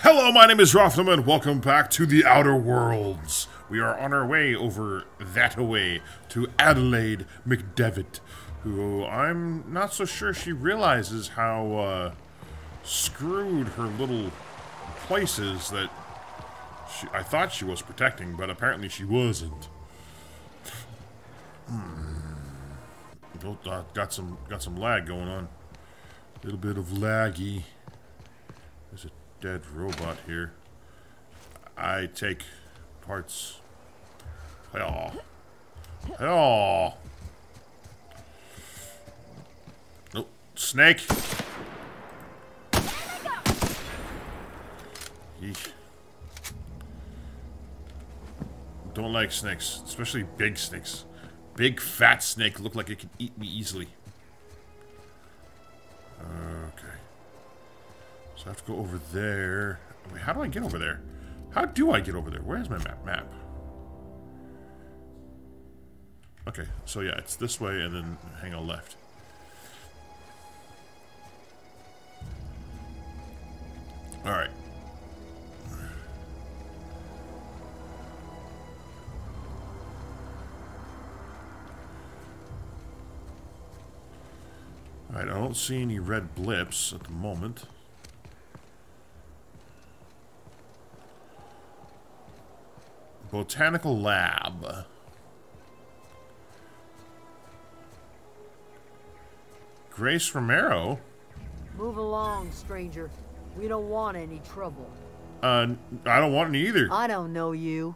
Hello, my name is Rothlum, and welcome back to the Outer Worlds. We are on our way over that-a-way to Adelaide McDevitt, who I'm not so sure she realizes how screwed her little places that I thought she was protecting, but apparently she wasn't. Got some lag going on. A little bit of laggy. There's a dead robot here. I take parts. Oh. Oh. Nope. Snake. Yeesh. Don't like snakes, especially big snakes. Big fat snake look like it can eat me easily. Okay. So I have to go over there. Wait, how do I get over there? How do I get over there? Where's my map? Okay, so yeah, it's this way and then hang a left. Alright. Alright, I don't see any red blips at the moment. Botanical lab. Grace Romero? Move along, stranger. We don't want any trouble. I don't want any either. I don't know you.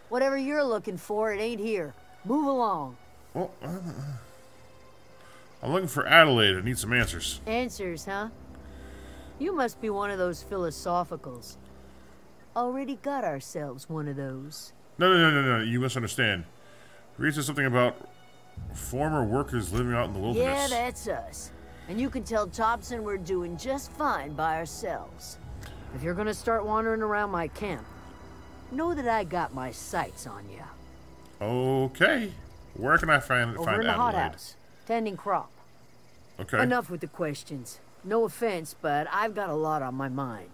Whatever you're looking for, it ain't here. Move along. Well, I'm looking for Adelaide. I need some answers. Answers, huh? You must be one of those philosophicals. Already got ourselves one of those. No. You misunderstand. Read says something about former workers living out in the wilderness. Yeah, that's us. And you can tell Thompson we're doing just fine by ourselves. If you're gonna start wandering around my camp, know that I got my sights on you. Okay. Where can I find Over in the Adelaide? hothouse, tending crop. Okay. Enough with the questions. No offense, but I've got a lot on my mind.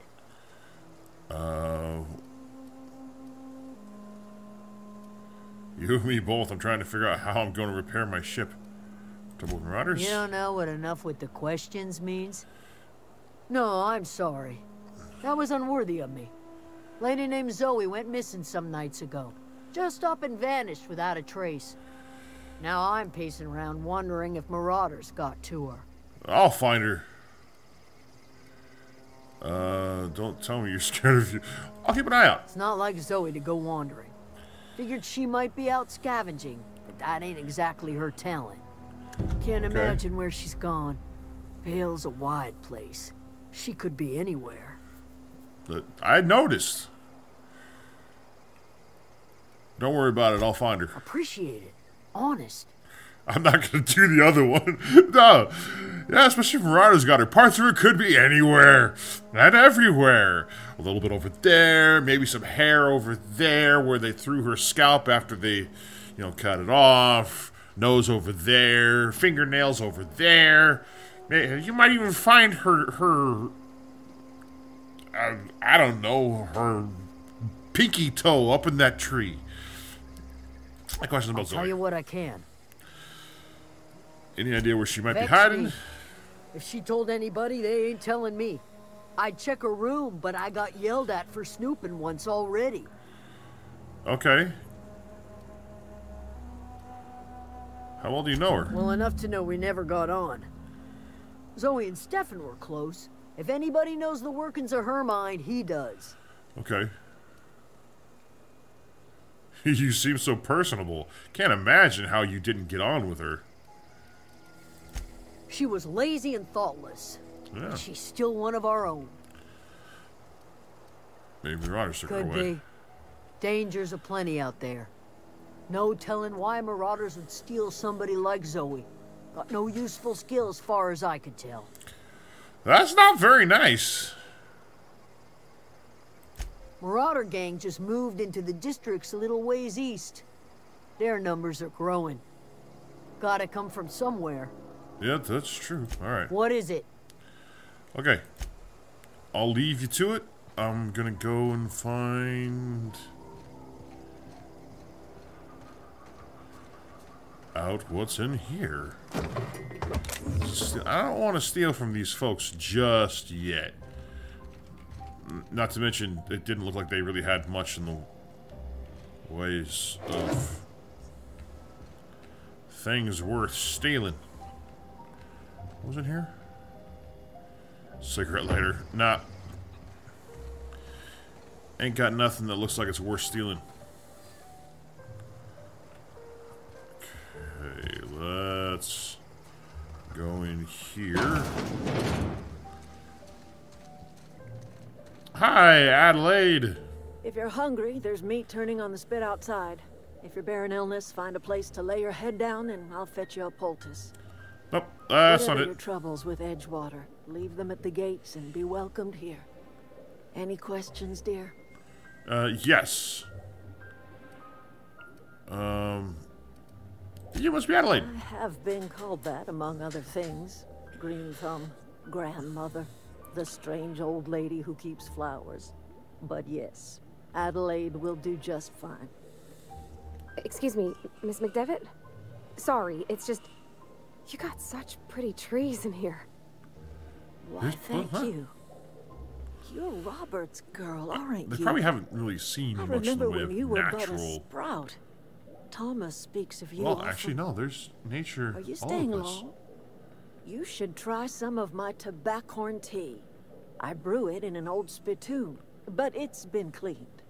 You and me both. I'm trying to figure out how I'm going to repair my ship. Trouble with Marauders? You don't know what enough with the questions means? No, I'm sorry. That was unworthy of me. Lady named Zoe went missing some nights ago. Just up and vanished without a trace. Now I'm pacing around wondering if Marauders got to her. I'll find her. Don't tell me you're scared of you. I'll keep an eye out. It's not like Zoe to go wandering. Figured she might be out scavenging, but that ain't exactly her talent. Can't imagine where she's gone. Vale's a wide place. She could be anywhere. But I noticed. Don't worry about it. I'll find her. Appreciate it. Honest. I'm not going to do the other one. No. Yeah, especially if Marauders got her. Parts of her could be anywhere. And everywhere. A little bit over there. Maybe some hair over there where they threw her scalp after they, cut it off. Nose over there. Fingernails over there. You might even find her I don't know, her pinky toe up in that tree. My question's about Zoe. Tell you what I can. Any idea where she might be hiding? If she told anybody, they ain't telling me. I'd check her room, but I got yelled at for snooping once already. Okay. How well do you know her? Well, enough to know we never got on. Zoe and Stefan were close. If anybody knows the workings of her mind, he does. Okay. You seem so personable. Can't imagine how you didn't get on with her. She was lazy and thoughtless. Yeah. But she's still one of our own. Maybe the Marauders took her Could away. be. Dangers aplenty out there. No telling why Marauders would steal somebody like Zoe. Got no useful skill as far as I could tell. That's not very nice. Marauder gang just moved into the districts a little ways east. Their numbers are growing. Gotta come from somewhere. Yeah, that's true. Alright. What is it? Okay. I'll leave you to it. I'm gonna go and find out what's in here. I don't want to steal from these folks just yet. Not to mention, it didn't look like they really had much in the ways of things worth stealing. What was in here? Cigarette lighter. Nah. Ain't got nothing that looks like it's worth stealing. Okay, let's go in here. Hi, Adelaide. If you're hungry, there's meat turning on the spit outside. If you're bearing illness, find a place to lay your head down and I'll fetch you a poultice. Oh, that's not Whatever your it. troubles with Edgewater, leave them at the gates and be welcomed here. Any questions, dear? Yes. You must be Adelaide. I have been called that, among other things. Green Thumb, grandmother, the strange old lady who keeps flowers. But yes, Adelaide will do just fine. Excuse me, Miss McDevitt? Sorry, it's just... You got such pretty trees in here. Why, thank you. You're Robert's girl, aren't They you? probably haven't really seen I much in the remember way when of you were but a natural. sprout. Thomas speaks of you Well, often. actually, no. There's nature Are you all staying over this. long? You should try some of my tobaccorn tea. I brew it in an old spittoon, but it's been cleaned.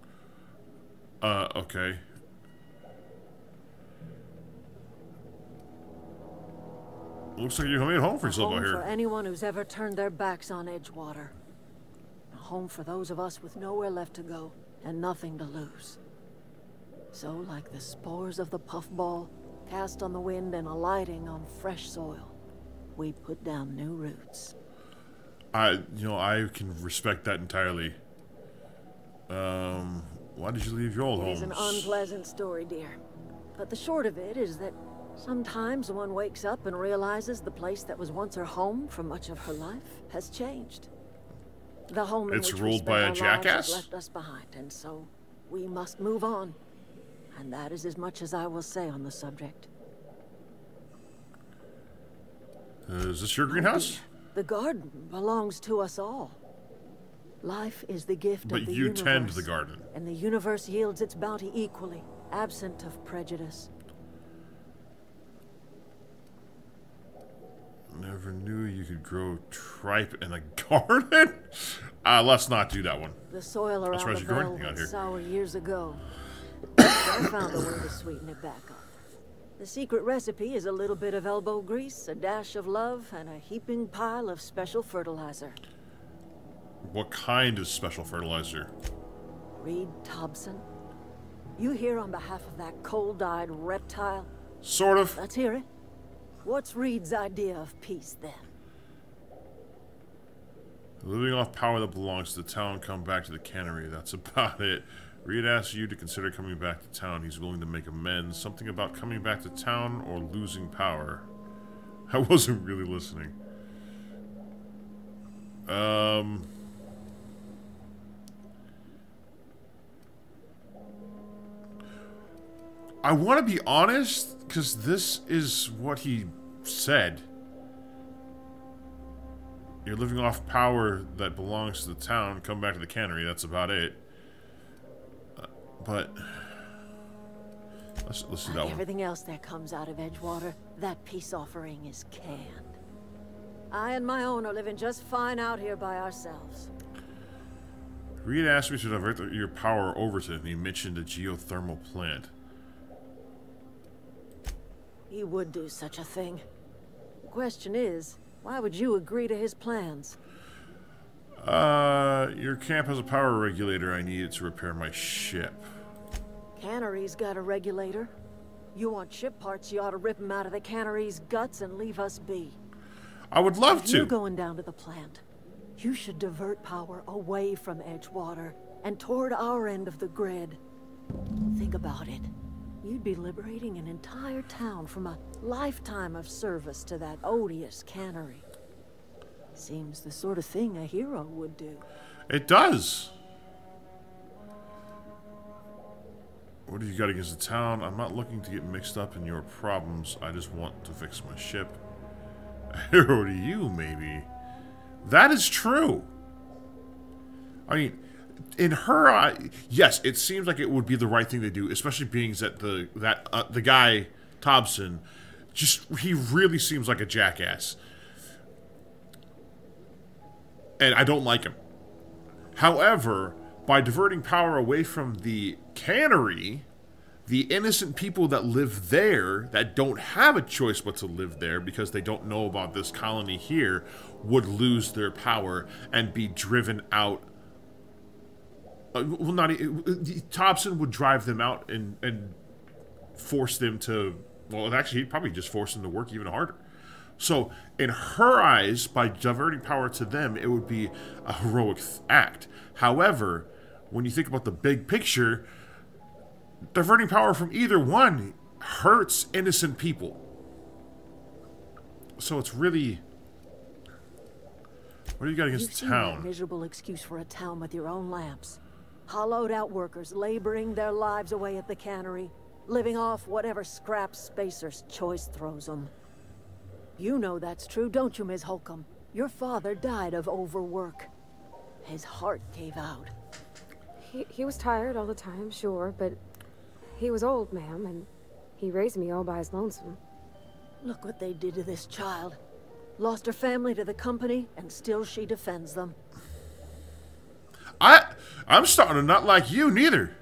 Okay. Looks like you made a home for A yourself home out for here. anyone who's ever turned their backs on Edgewater. A home for those of us with nowhere left to go and nothing to lose. So, like the spores of the puffball, cast on the wind and alighting on fresh soil, we put down new roots. I can respect that entirely. Why did you leave your old It homes? is an unpleasant story, dear. But the short of it is that sometimes one wakes up and realizes the place that was once her home for much of her life has changed. The home in It's which ruled we by a spent our lives jackass? has left us behind, and so we must move on. And that is as much as I will say on the subject. Is this your greenhouse? The garden belongs to us all. Life is the gift But of the you universe. tend the garden. And the universe yields its bounty equally, absent of prejudice. Never knew you could grow tripe in a garden? Let's not do that one. The soil around surprised the you grew bell anything out went here. sour years ago. But I found a way to sweeten it back up. The secret recipe is a little bit of elbow grease, a dash of love, and a heaping pile of special fertilizer. What kind of special fertilizer? Reed Thompson, you here on behalf of that cold-eyed reptile? Sort of. Let's hear it. What's Reed's idea of peace, then? Living off power that belongs to the town, come back to the cannery. That's about it. Reed asks you to consider coming back to town. He's willing to make amends. Something about coming back to town or losing power. I wasn't really listening. I want to be honest, because this is what he said. You're living off power that belongs to the town. Come back to the cannery. That's about it. But let's do Like that one. everything else that comes out of Edgewater, that peace offering is canned. I and my own are living just fine out here by ourselves. Reed asked me to divert your power over to him. He mentioned a geothermal plant. He would do such a thing. The question is, why would you agree to his plans? Your camp has a power regulator. I need it to repair my ship. Cannery's got a regulator. You want ship parts, you ought to rip them out of the cannery's guts and leave us be. I would love If you're to. going down to the plant, you should divert power away from Edgewater and toward our end of the grid. Think about it. You'd be liberating an entire town from a lifetime of service to that odious cannery. Seems the sort of thing a hero would do. It does. What do you got against the town? I'm not looking to get mixed up in your problems. I just want to fix my ship. A hero to you, maybe. That is true. I mean, in her eye, yes, it seems like it would be the right thing to do, especially being that the guy Thompson, he really seems like a jackass, and I don't like him. However, by diverting power away from the cannery, the innocent people that live there, that don't have a choice but to live there because they don't know about this colony here, would lose their power and be driven out. Well, Thompson would drive them out and force them to, well, actually, he'd probably just force them to work even harder. So, in her eyes, by diverting power to them, it would be a heroic act. However, when you think about the big picture, diverting power from either one hurts innocent people. So it's really... What do you got against the town? You've seen that miserable excuse for a town with your own lamps. Hollowed out workers laboring their lives away at the cannery, living off whatever scraps Spacer's Choice throws them. You know that's true, don't you, Ms. Holcomb? Your father died of overwork. His heart gave out. He was tired all the time, sure, but he was old, ma'am, and he raised me all by his lonesome. Look what they did to this child. Lost her family to the company, and still she defends them. I'm starting to not like you, neither.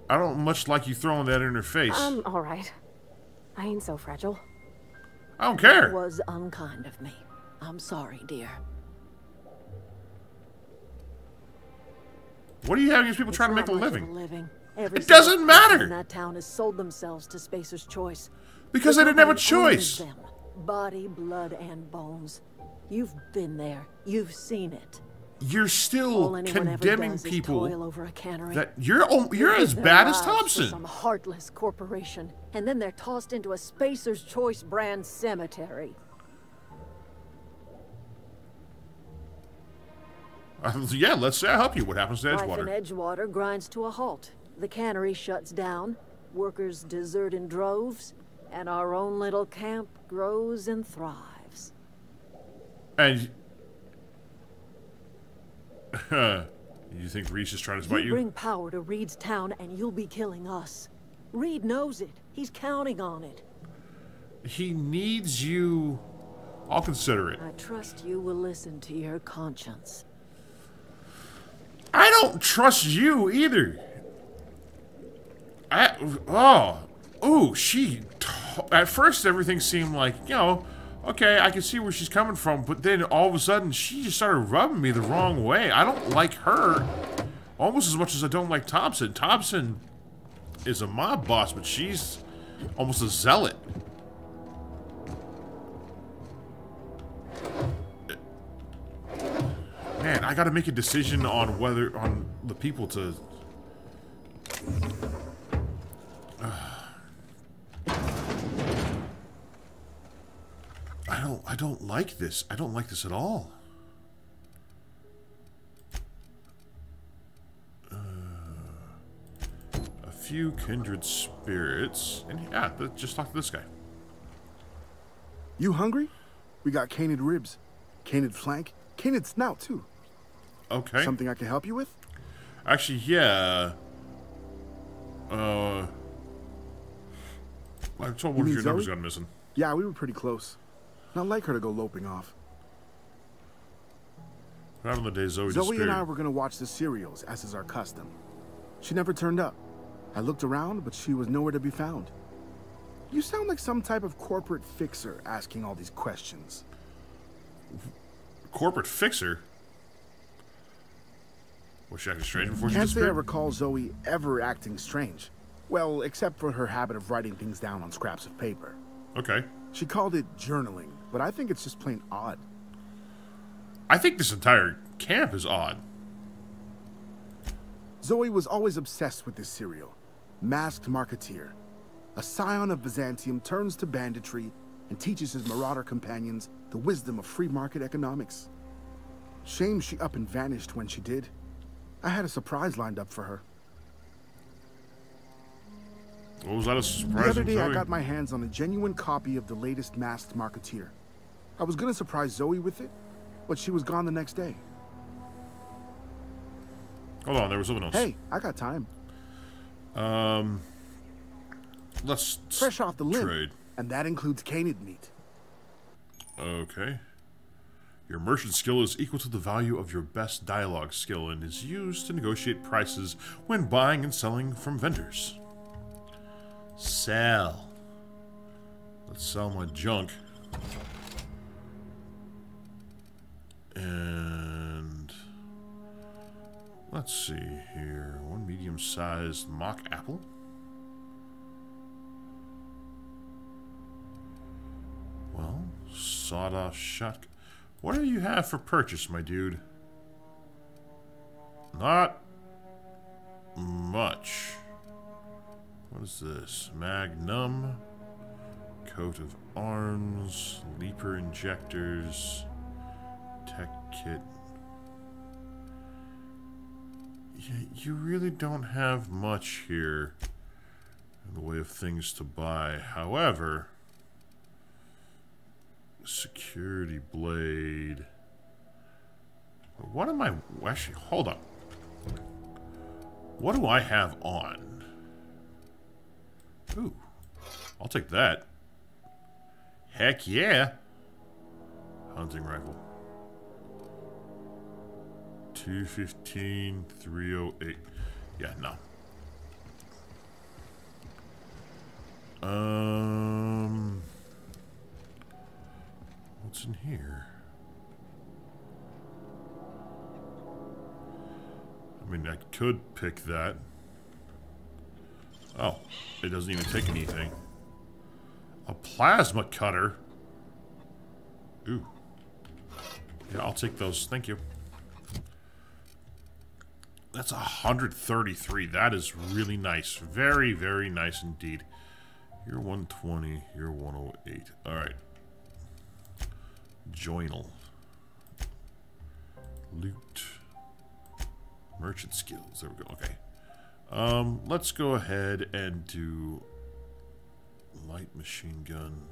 I don't much like you throwing that in her face. All right. I ain't so fragile. I don't care. It was unkind of me. I'm sorry, dear. What do you have against people trying to make a living? It doesn't matter. That town has sold themselves to Spacer's Choice. Because they didn't have a choice. Them. Body, blood, and bones. You've been there. You've seen it. You're still condemning people over a cannery. That you're as bad as Thompson. Some heartless corporation, and then they're tossed into a Spacer's Choice brand cemetery. Yeah, let's help you. What happens to Edgewater? Life in Edgewater grinds to a halt. The cannery shuts down, workers desert in droves, and our own little camp grows and thrives. And you think Reese is trying to spite you? You bring power to Reed's town, and you'll be killing us. Reed knows it. He's counting on it. He needs you. I'll consider it. I trust you will listen to your conscience. I don't trust you either. At first everything seemed like, okay, I can see where she's coming from, but then all of a sudden she just started rubbing me the wrong way. I don't like her almost as much as I don't like Thompson. Thompson is a mob boss, but she's almost a zealot. Man, I gotta make a decision on on the people to... I don't like this. I don't like this at all. A few kindred spirits. And yeah, just talk to this guy. You hungry? We got canid ribs, canid flank, canid snout too. Okay. Something I can help you with? Actually, yeah. I told one of your numbers got missing. Yeah, we were pretty close. Not like her to go loping off. What happened the day Zoe disappeared? Zoe and I were gonna watch the serials, as is our custom. She never turned up. I looked around, but she was nowhere to be found. You sound like some type of corporate fixer asking all these questions. Corporate fixer? Was she acting strange before she Can't disappeared? say I recall Zoe ever acting strange. Well, except for her habit of writing things down on scraps of paper. Okay. She called it journaling, but I think it's just plain odd. I think this entire camp is odd. Zoe was always obsessed with this serial. Masked Marketeer. A scion of Byzantium turns to banditry and teaches his marauder companions the wisdom of free market economics. Shame she up and vanished when she did. I had a surprise lined up for her. What was that a surprise? The other day, I got my hands on a genuine copy of the latest Masked Marketeer. I was gonna surprise Zoe with it, but she was gone the next day. Hold on, there was something else. Hey, I got time. Let's Fresh off the limb, trade. and that includes canid meat. Okay. Your merchant skill is equal to the value of your best dialogue skill and is used to negotiate prices when buying and selling from vendors. Sell. Let's sell my junk. And let's see here. One medium-sized mock apple. Well, sawed-off shotgun. What do you have for purchase, my dude? Not much. What is this? Magnum, coat of arms, leaper injectors, tech kit. Yeah, you really don't have much here in the way of things to buy. However, security blade. What am I... Actually, hold up. What do I have on? Ooh. I'll take that. Heck yeah. Hunting rifle. 215, 308. Yeah, no. What's in here? I mean, I could pick that. Oh, it doesn't even take anything. A plasma cutter. Ooh. Yeah, I'll take those. Thank you. That's 133. That is really nice. Very, very nice indeed. You're 120. You're 108. All right. Journal. Loot. Merchant skills. There we go. Okay. Let's go ahead and do light machine gun.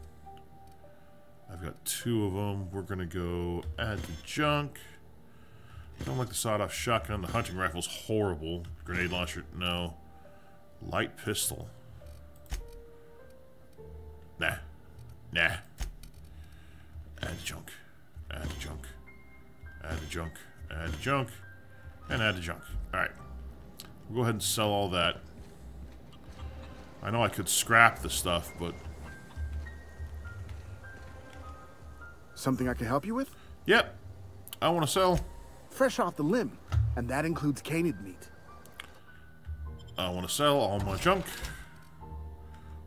I've got 2 of them. We're gonna go add the junk. Don't like the sawed-off shotgun. The hunting rifle's horrible. Grenade launcher, no. Light pistol. Nah. Nah. Add junk. Add junk. Add junk. Add junk. And add junk. Alright. We'll go ahead and sell all that. I know I could scrap the stuff, but... Something I can help you with? Yep. I want to sell. Fresh off the limb, and that includes canid meat. I want to sell all my junk.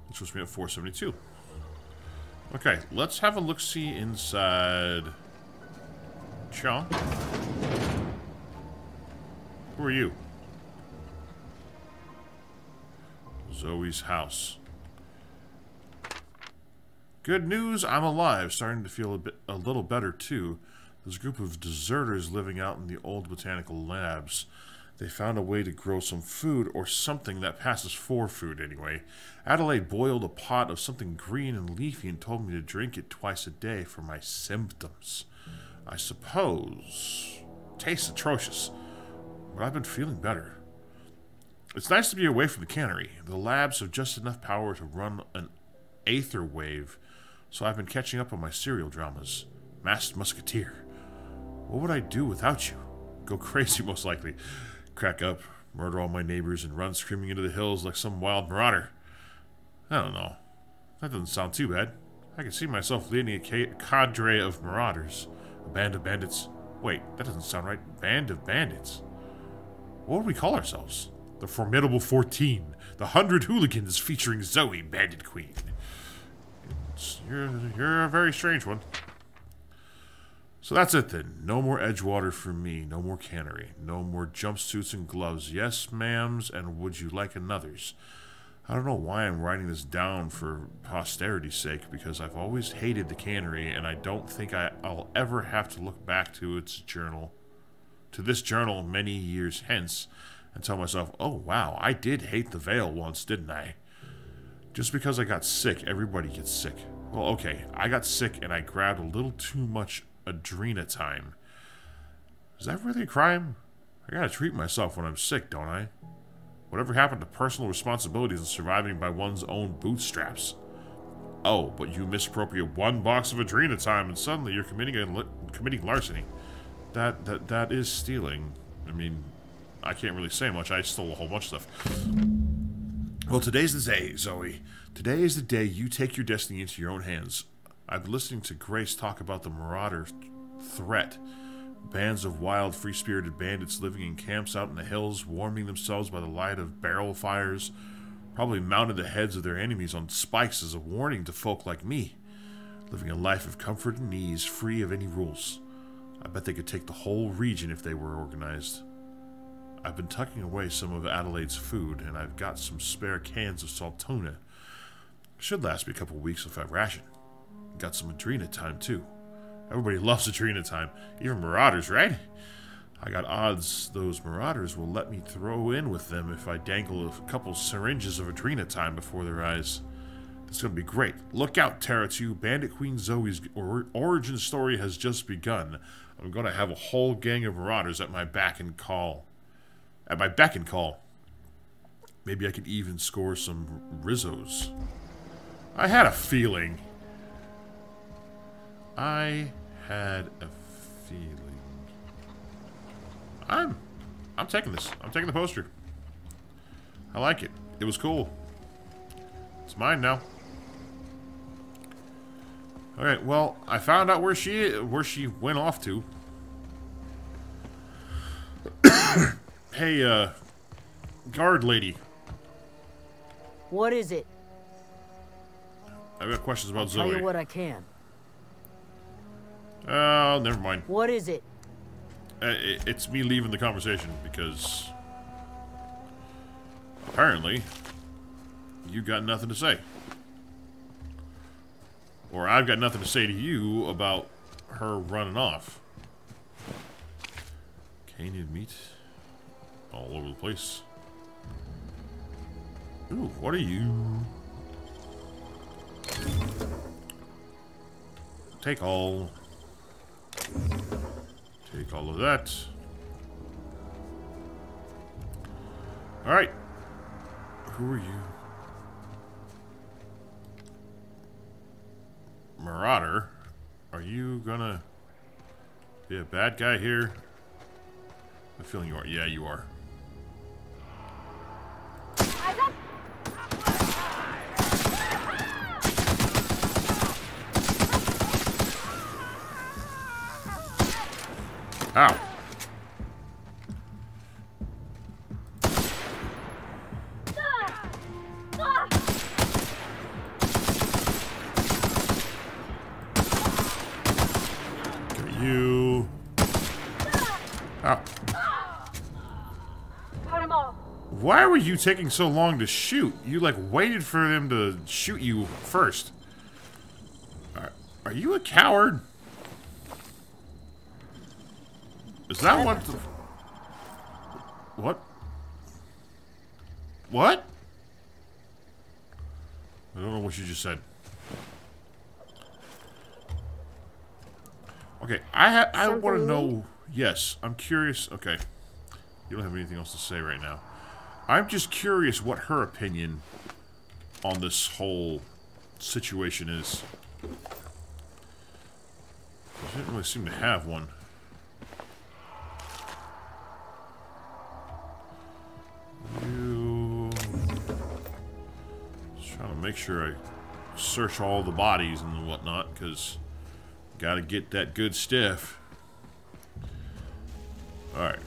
Which was me at 472. Okay, let's have a look-see inside. Cha. Who are you? Zoe's house. Good news, I'm alive. Starting to feel a little better too. There's a group of deserters living out in the old botanical labs. They found a way to grow some food, or something that passes for food anyway. Adelaide boiled a pot of something green and leafy and told me to drink it twice a day for my symptoms. I suppose. Tastes atrocious, but I've been feeling better. It's nice to be away from the cannery. The labs have just enough power to run an aether wave, so I've been catching up on my serial dramas. Masked Musketeer. What would I do without you? Go crazy, most likely. Crack up, murder all my neighbors, and run screaming into the hills like some wild marauder. I don't know. That doesn't sound too bad. I can see myself leading a cadre of marauders. A band of bandits. Wait, that doesn't sound right. Band of bandits. What would we call ourselves? The Formidable 14. The 100 Hooligans featuring Zoe, Bandit Queen. You're a very strange one. So that's it then. No more Edgewater for me. No more cannery. No more jumpsuits and gloves. Yes, ma'ams, and would you like another's? I don't know why I'm writing this down for posterity's sake, because I've always hated the cannery, and I don't think I'll ever have to look back to its journal to this journal many years hence and tell myself, oh wow, I did hate the Veil once, didn't I? Just because I got sick, everybody gets sick. Well, okay, I got sick and I grabbed a little too much Adrenatime. Is that really a crime? I gotta treat myself when I'm sick, don't I? Whatever happened to personal responsibilities and surviving by one's own bootstraps? Oh, but you misappropriate one box of Adrenatime and suddenly you're committing larceny. That is stealing. I mean, I can't really say much. I stole a whole bunch of stuff. Well, today's the day, Zoe. Today is the day you take your destiny into your own hands. I've been listening to Grace talk about the Marauder threat. Bands of wild, free-spirited bandits living in camps out in the hills, warming themselves by the light of barrel fires, probably mounted the heads of their enemies on spikes as a warning to folk like me, living a life of comfort and ease, free of any rules. I bet they could take the whole region if they were organized. I've been tucking away some of Adelaide's food, and I've got some spare cans of salt tuna. Should last me a couple weeks if I ration. Got some Adrenatime, too. Everybody loves Adrenatime, even Marauders, right? I got odds those Marauders will let me throw in with them if I dangle a couple syringes of Adrenatime before their eyes. It's gonna be great. Look out, Terra 2. Bandit Queen Zoe's origin story has just begun. I'm gonna have a whole gang of Marauders at my beck and call. Maybe I could even score some Rizzos. I had a feeling. I'm taking this. I'm taking the poster. I like it. It was cool. It's mine now. Alright, well, I found out where she went off to. Hey, guard lady. What is it? I've got questions about Zoe. Tell you what I can. Oh, never mind. What is it? It's me leaving the conversation because apparently you got nothing to say. Or I've got nothing to say to you about her running off. Canid meat all over the place. Ooh, what are you? Take all. Take all of that. Alright. Who are you? Marauder. Are you gonna be a bad guy here? I have a feeling you are. Yeah, you are. Ow. Get you. Ow. Why were you taking so long to shoot? You, like, waited for them to shoot you first. Are you a coward? Is that what the... What? What? I don't know what you just said. Okay, I want to know... Yes, I'm curious... Okay. You don't have anything else to say right now. I'm just curious what her opinion on this whole situation is. She didn't really seem to have one. Just trying to make sure I search all the bodies and whatnot, because gotta get that good stuff. Alright.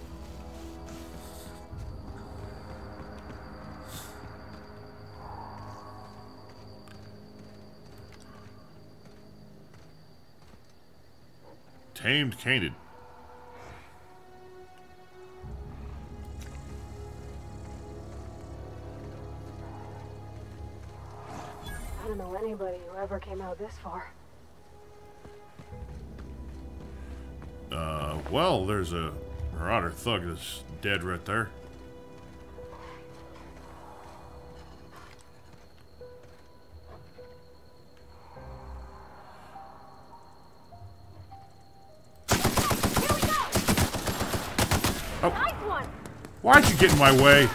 Tamed Canid. I don't know anybody who ever came out this far. Well, there's a Marauder thug is dead right there. Oh. Nice one. Why'd you get in my way?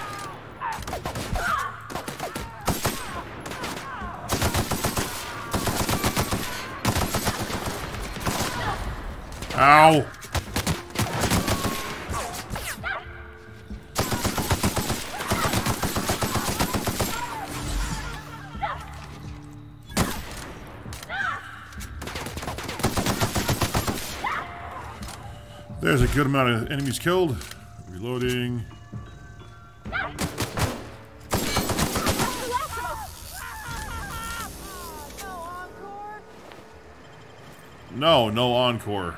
Ow! There's a good amount of enemies killed. Reloading. No, no encore.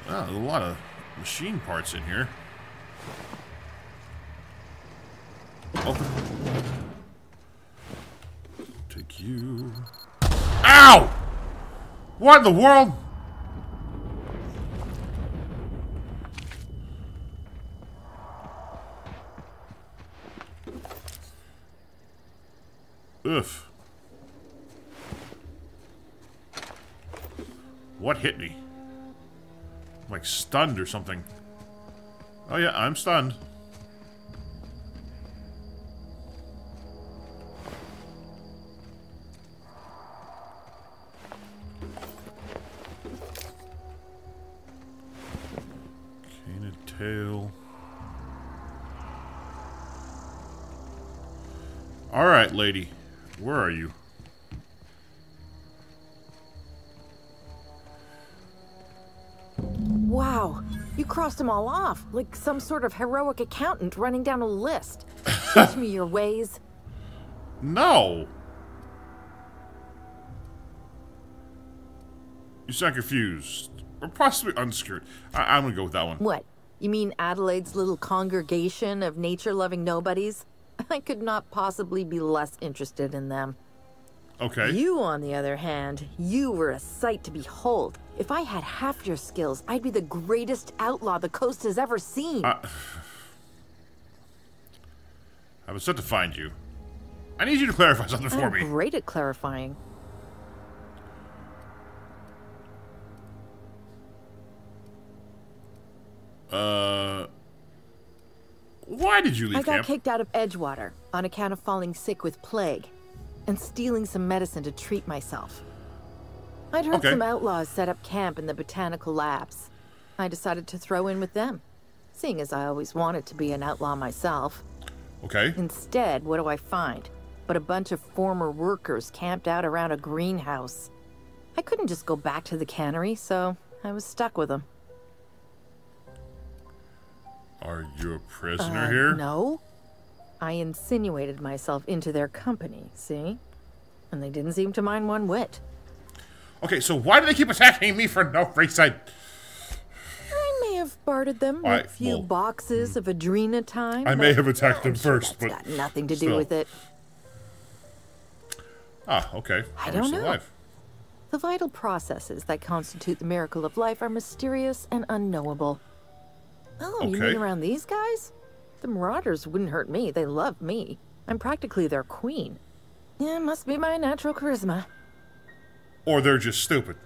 Ah, there's a lot of machine parts in here. Open. Take you. Ow! What in the world? Ugh. What hit me? I'm like stunned or something. Oh yeah, I'm stunned. Canid tail. Alright, lady. Where are you? Wow, you crossed them all off, like some sort of heroic accountant running down a list. Teach me your ways. No! You sound confused. Or possibly unsecured. I'm gonna go with that one. What? You mean Adelaide's little congregation of nature-loving nobodies? I could not possibly be less interested in them. Okay. You, on the other hand, you were a sight to behold. If I had half your skills, I'd be the greatest outlaw the coast has ever seen. I was set to find you. I need you to clarify something for I'm me. great at clarifying. Why did you leave I got camp? kicked out of Edgewater on account of falling sick with plague and stealing some medicine to treat myself. I'd heard Okay. some outlaws set up camp in the botanical labs. I decided to throw in with them, seeing as I always wanted to be an outlaw myself. Okay. Instead, what do I find? But a bunch of former workers camped out around a greenhouse. I couldn't just go back to the cannery, so I was stuck with them. Are you a prisoner here? No. I insinuated myself into their company, see? And they didn't seem to mind one whit. Okay, so why do they keep attacking me for no reason? I may have bartered them Why- with a few well, boxes of Adrenatime. I may but have attacked them first, that's but got nothing to do still. with it. Ah, okay. I We're don't still know. alive. The vital processes that constitute the miracle of life are mysterious and unknowable. Oh, you Okay. mean around these guys? The Marauders wouldn't hurt me. They love me. I'm practically their queen. Yeah, must be my natural charisma. Or they're just stupid.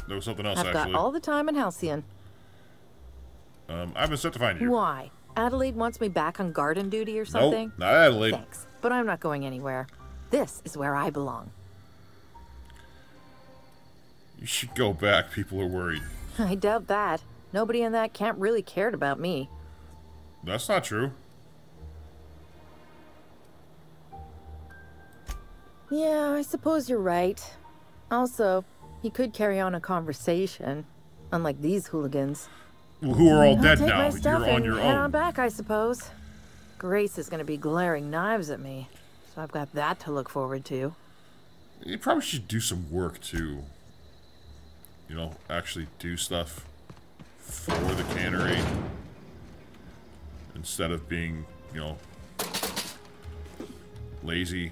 There was something else, I've actually. got all the time in Halcyon. I've been set to find you. Why? Adelaide wants me back on garden duty or something? Nope, not Adelaide. Thanks, but I'm not going anywhere. This is where I belong. You should go back. People are worried. I doubt that. Nobody in that camp really cared about me. That's not true. Yeah, I suppose you're right. Also, he could carry on a conversation, unlike these hooligans. Who are all I'll dead take now. my stuff You're on and your head on own. back, I suppose. Grace is going to be glaring knives at me, so I've got that to look forward to. You probably should do some work, too. You know, actually do stuff for the cannery. Instead of being, you know, Lazy.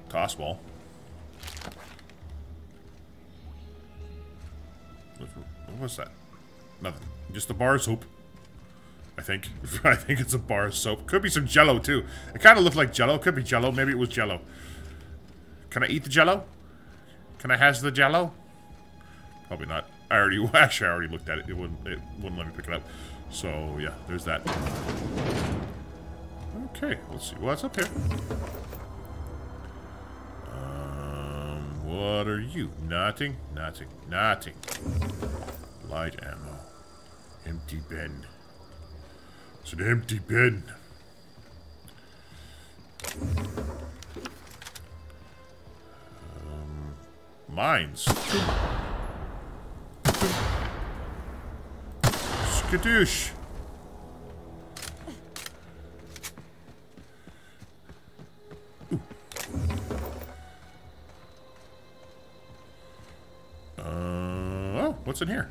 Toss ball. What was that? Nothing. Just a bar of soap. I think. I think it's a bar of soap. Could be some Jello too. It kind of looked like Jello. Could be Jello. Maybe it was Jello. Can I eat the Jello? Can I has the Jello? Probably not. I already looked at it. It wouldn't let me pick it up. So yeah, there's that. Okay, let's see what's up here. What are you? Nothing. Light ammo. Empty bin. It's an empty bin. Mines. Skadoosh. Oh, what's in here?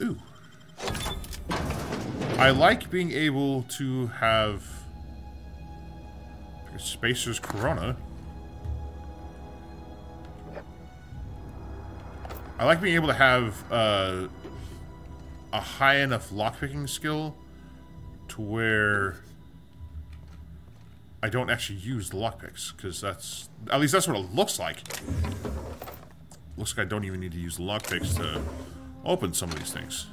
Ooh. I like being able to have Spacer's Corona. I like being able to have a high enough lockpicking skill to where I don't actually use the lockpicks, because that's, at least that's what it looks like. Looks like I don't even need to use the lockpicks to open some of these things.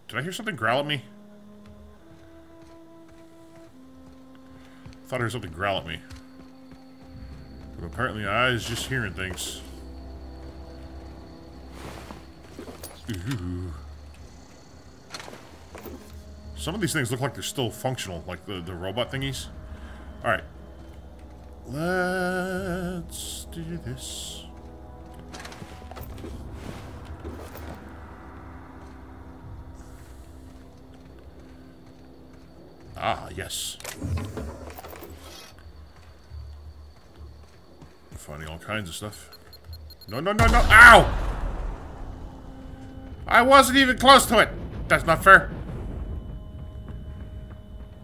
Did I hear something growl at me? Thought I heard something growl at me. But apparently I was just hearing things. Ooh. Some of these things look like they're still functional, like the robot thingies. Alright. Let's do this. Ah, yes. Finding all kinds of stuff. No, no, no, no! Ow! I wasn't even close to it! That's not fair.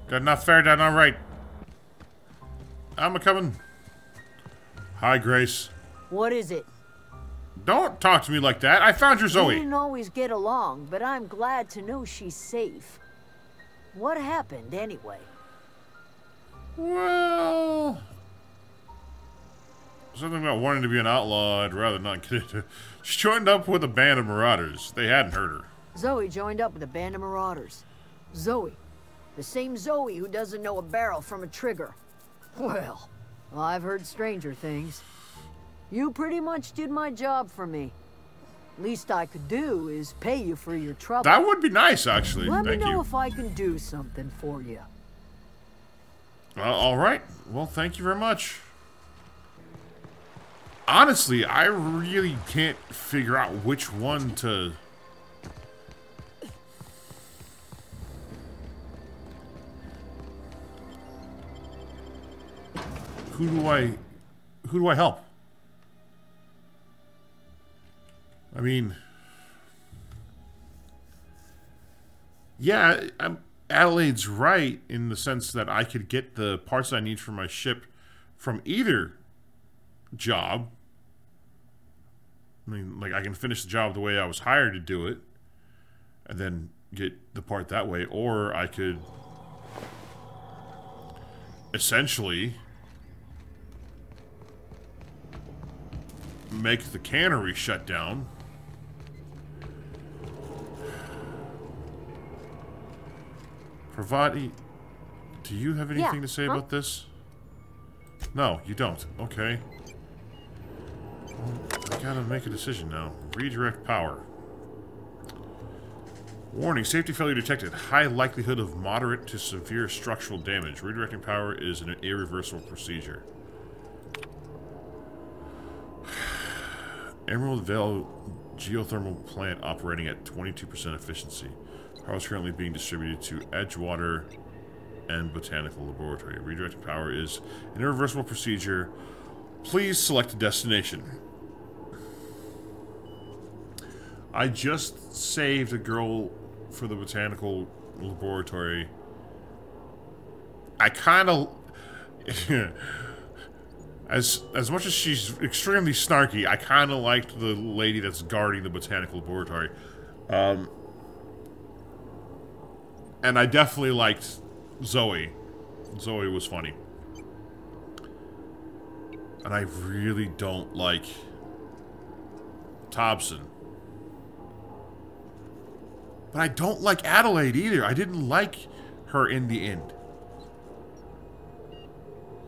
That's not fair, that's not right. I'm a-coming. Hi, Grace. What is it? Don't talk to me like that. I found your We Zoe. didn't always get along, but I'm glad to know she's safe. What happened, anyway? Well... something about wanting to be an outlaw, I'd rather not get into. She joined up with a band of marauders. They hadn't hurt her. Zoe joined up with a band of marauders. Zoe. The same Zoe who doesn't know a barrel from a trigger. Well, I've heard stranger things. You pretty much did my job for me. Least I could do is pay you for your trouble. That would be nice, actually. Let me Thank know you. if I can do something for you. All right. Well, thank you very much. Honestly, I really can't figure out which one to... Who do I help? I mean... yeah, Adelaide's right in the sense that I could get the parts I need for my ship from either job. I mean, like, I can finish the job the way I was hired to do it, and then get the part that way, or I could essentially make the cannery shut down. Pravati, do you have anything to say about this? No, you don't. Okay. Well, I gotta make a decision now. Redirect power. Warning, safety failure detected. High likelihood of moderate to severe structural damage. Redirecting power is an irreversible procedure. Emerald Vale geothermal plant operating at 22% efficiency. Power is currently being distributed to Edgewater and Botanical Laboratory. Redirecting power is an irreversible procedure. Please select a destination. I just saved a girl for the Botanical Laboratory. I kind of... as much as she's extremely snarky, I kind of liked the lady that's guarding the Botanical Laboratory. And I definitely liked Zoe. Zoe was funny. And I really don't like Thompson. But I don't like Adelaide either. I didn't like her in the end.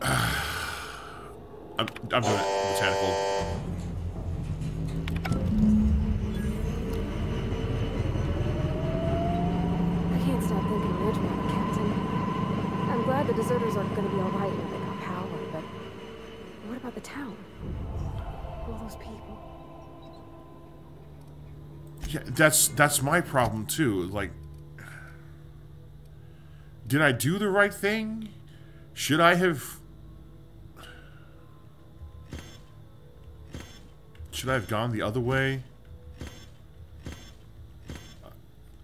I'm doing it. Botanical. I can't stop thinking of Edgewater, Captain. I'm glad the deserters are going to be alright now they got power, but what about the town? All those people. Yeah, that's my problem too. Like, did I do the right thing? Should I have gone the other way?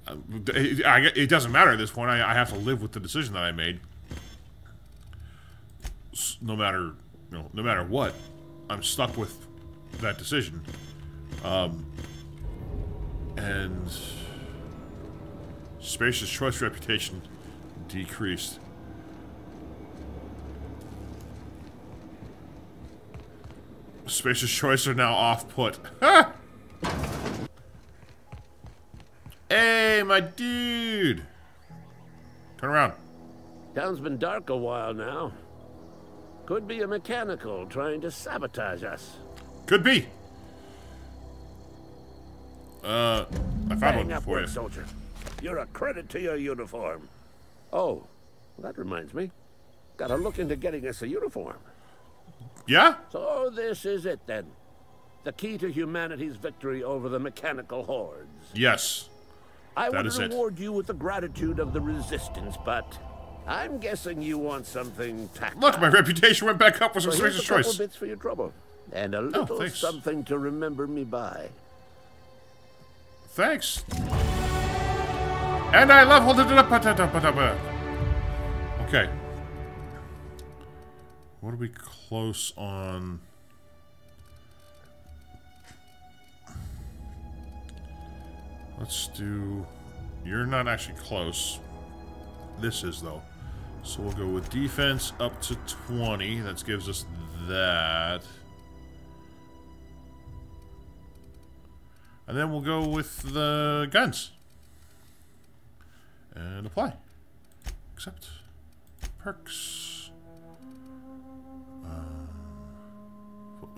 It doesn't matter at this point. I have to live with the decision that I made. No matter what, I'm stuck with that decision. And Spacious Choice reputation decreased. Spacious Choice are now off-put. Hey, my dude! Turn around. Town's been dark a while now. Could be a mechanical trying to sabotage us. Could be. I found Hang one up for work, you. soldier. You're a credit to your uniform. Oh, that reminds me. Gotta look into getting us a uniform. Yeah? So this is it then. The key to humanity's victory over the mechanical hordes. Yes. I That would is it. reward you with the gratitude of the resistance, but I'm guessing you want something tactile. Look, my reputation went back up with some So here's Spacious a couple Choice. bits for your trouble, and a little thanks. something to remember me by. Thanks. And I leveled it up. Okay. What are we close on? Let's do... You're not actually close. This is, though. So we'll go with defense up to 20. That gives us that. And then we'll go with the guns. And apply. Accept. Perks.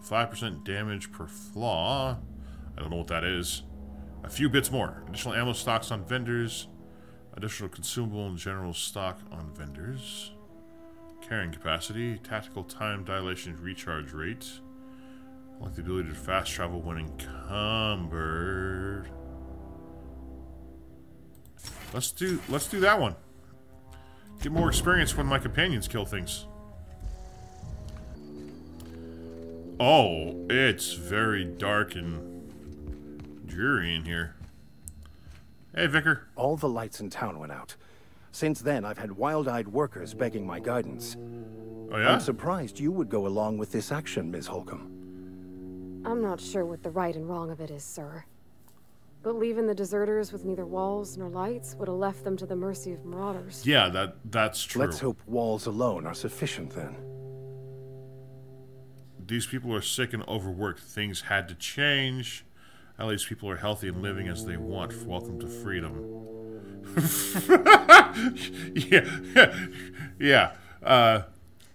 5% damage per flaw. I don't know what that is. A few bits more. Additional ammo stocks on vendors. Additional consumable and general stock on vendors. Carrying capacity. Tactical time dilation recharge rate. I like the ability to fast travel when encumbered. Let's do that one. Get more experience when my companions kill things. Oh, it's very dark and dreary in here. Hey, Vicar. All the lights in town went out. Since then, I've had wild-eyed workers begging my guidance. Oh, yeah? I'm surprised you would go along with this action, Ms. Holcomb. I'm not sure what the right and wrong of it is, sir. But leaving the deserters with neither walls nor lights would have left them to the mercy of marauders. Yeah, that's true. Let's hope walls alone are sufficient, then. These people are sick and overworked. Things had to change. At least people are healthy and living as they want. Welcome to freedom. Yeah. I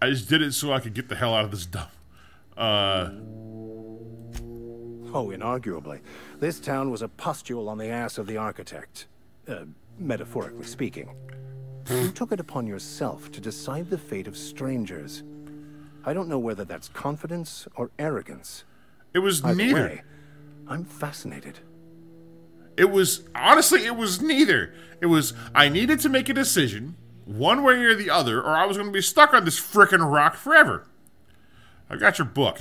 just did it so I could get the hell out of this dump. Oh, inarguably. This town was a pustule on the ass of the architect. Metaphorically speaking. You took it upon yourself to decide the fate of strangers. I don't know whether that's confidence or arrogance. It was Either neither. way, I'm fascinated. It was, honestly, it was neither. It was, I needed to make a decision, one way or the other, or I was going to be stuck on this frickin' rock forever. I've got your book.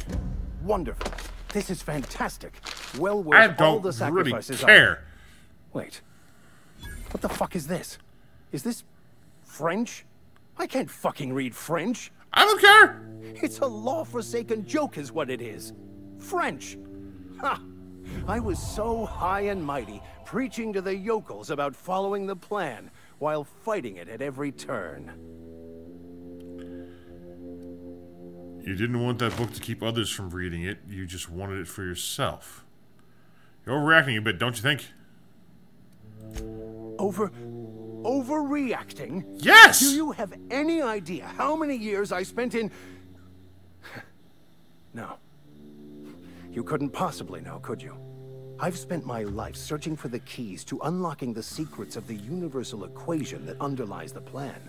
Wonderful. This is fantastic. Well worth all the sacrifices. I don't really care. Wait. What the fuck is this? Is this French? I can't fucking read French. I don't care. It's a law-forsaken joke is what it is. French. Ha! I was so high and mighty, preaching to the yokels about following the plan, while fighting it at every turn. You didn't want that book to keep others from reading it. You just wanted it for yourself. You're overreacting a bit, don't you think? Overreacting? Yes! Do you have any idea how many years I spent in... No. You couldn't possibly know, could you? I've spent my life searching for the keys to unlocking the secrets of the universal equation that underlies the plan.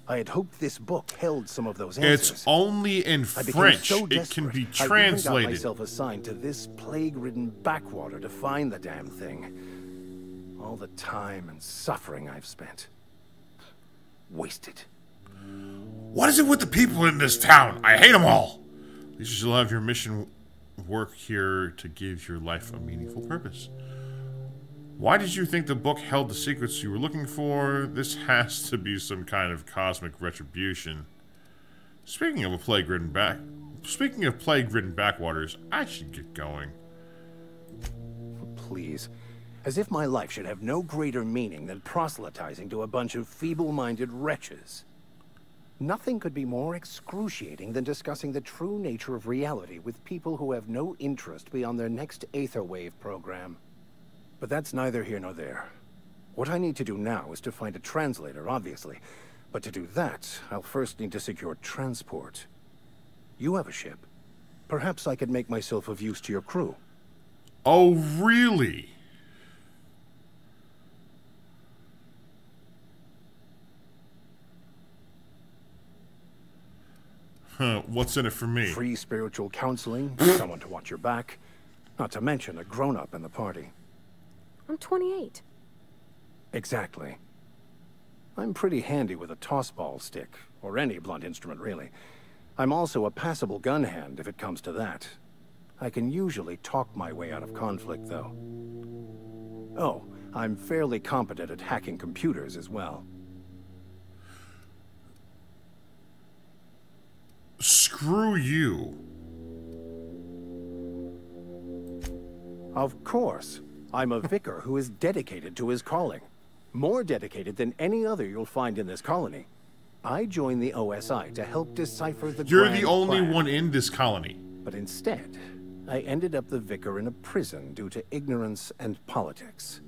I had hoped this book held some of those answers. It's only in French. So it can be I even got translated. myself assigned to this plague-ridden backwater to find the damn thing. All the time and suffering I've spent. Wasted. What is it with the people in this town? I hate them all. At least you still have your mission work here to give your life a meaningful purpose. Why did you think the book held the secrets you were looking for? This has to be some kind of cosmic retribution. Speaking of plague-ridden backwaters, I should get going. Please. As if my life should have no greater meaning than proselytizing to a bunch of feeble-minded wretches. Nothing could be more excruciating than discussing the true nature of reality with people who have no interest beyond their next Aetherwave program. But that's neither here nor there. What I need to do now is to find a translator, obviously. But to do that, I'll first need to secure transport. You have a ship. Perhaps I could make myself of use to your crew. Oh, really? Huh, what's in it for me? Free spiritual counseling, someone to watch your back, not to mention a grown-up in the party. I'm 28. Exactly. I'm pretty handy with a tossball stick, or any blunt instrument, really. I'm also a passable gun hand, if it comes to that. I can usually talk my way out of conflict, though. Oh, I'm fairly competent at hacking computers as well. Screw you. Of course. I'm a vicar who is dedicated to his calling. More dedicated than any other you'll find in this colony. I joined the OSI to help decipher the You're grand the only plan. one in this colony. But instead, I ended up the vicar in a prison due to ignorance and politics.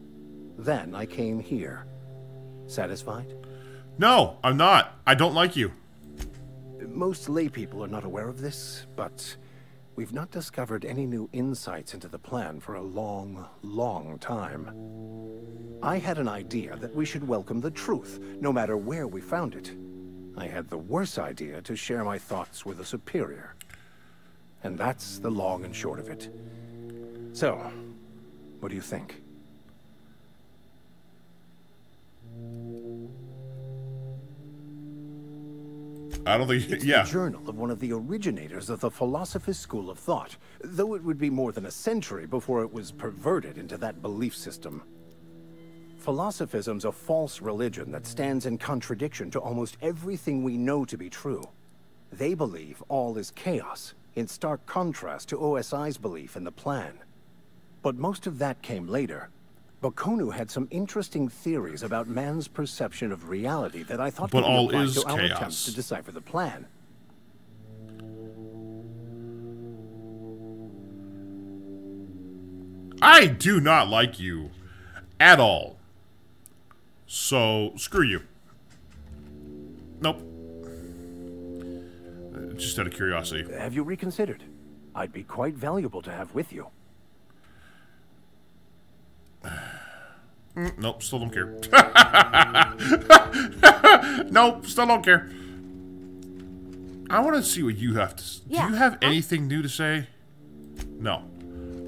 Then I came here. Satisfied? No, I'm not. I don't like you. Most lay people are not aware of this, but we've not discovered any new insights into the plan for a long, long time. I had an idea that we should welcome the truth, no matter where we found it. I had the worse idea to share my thoughts with a superior. And that's the long and short of it. So, what do you think? I don't think... It's yeah. the journal of one of the originators of the Philosophist School of Thought, though it would be more than a century before it was perverted into that belief system. Philosophism's a false religion that stands in contradiction to almost everything we know to be true. They believe all is chaos, in stark contrast to OSI's belief in the plan. But most of that came later. Bokonu had some interesting theories about man's perception of reality that I thought could be applied to our attempts to decipher the plan. I do not like you at all. So, screw you. Nope. Just out of curiosity. Have you reconsidered? I'd be quite valuable to have with you. Nope, still don't care. Nope, still don't care. I want to see what you have to... Yeah, do you have anything new to say? No.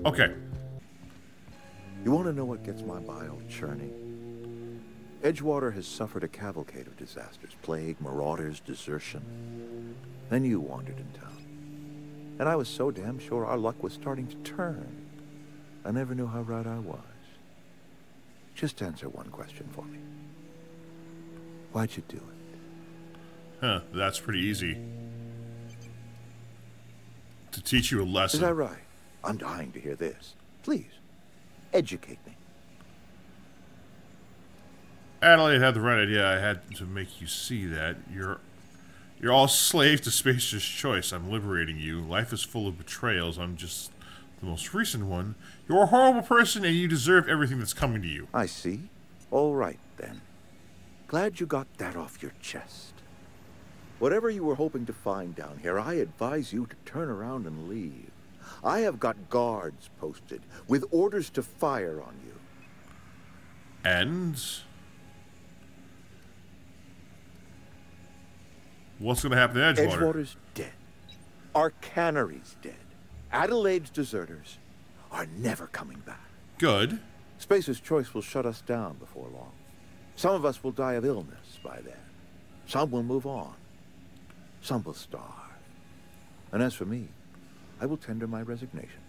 Okay. You want to know what gets my bile churning? Edgewater has suffered a cavalcade of disasters. Plague, marauders, desertion. Then you wandered in town. And I was so damn sure our luck was starting to turn. I never knew how right I was. Just answer one question for me. Why'd you do it? Huh, that's pretty easy. To teach you a lesson. Is that right? I'm dying to hear this. Please, educate me. Adelaide had the right idea. I had to make you see that. You're all slaves to Spacer's choice. I'm liberating you. Life is full of betrayals. I'm just the most recent one. You're a horrible person and you deserve everything that's coming to you. I see. All right, then. Glad you got that off your chest. Whatever you were hoping to find down here, I advise you to turn around and leave. I have got guards posted with orders to fire on you. And what's going to happen to Edgewater? Edgewater's dead. Our cannery's dead. Adelaide's deserters are never coming back. Good. Spacer's choice will shut us down before long. Some of us will die of illness by then. Some will move on. Some will starve. And as for me, I will tender my resignation,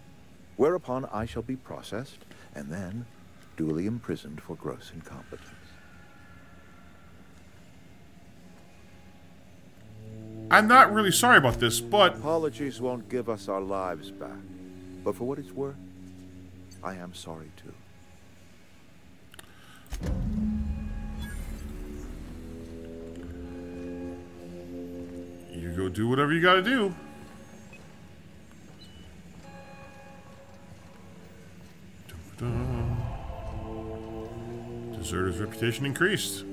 whereupon I shall be processed and then duly imprisoned for gross incompetence. I'm not really sorry about this, but Apologies won't give us our lives back. But for what it's worth, I am sorry too. you go do whatever you gotta do. Deserter's reputation increased.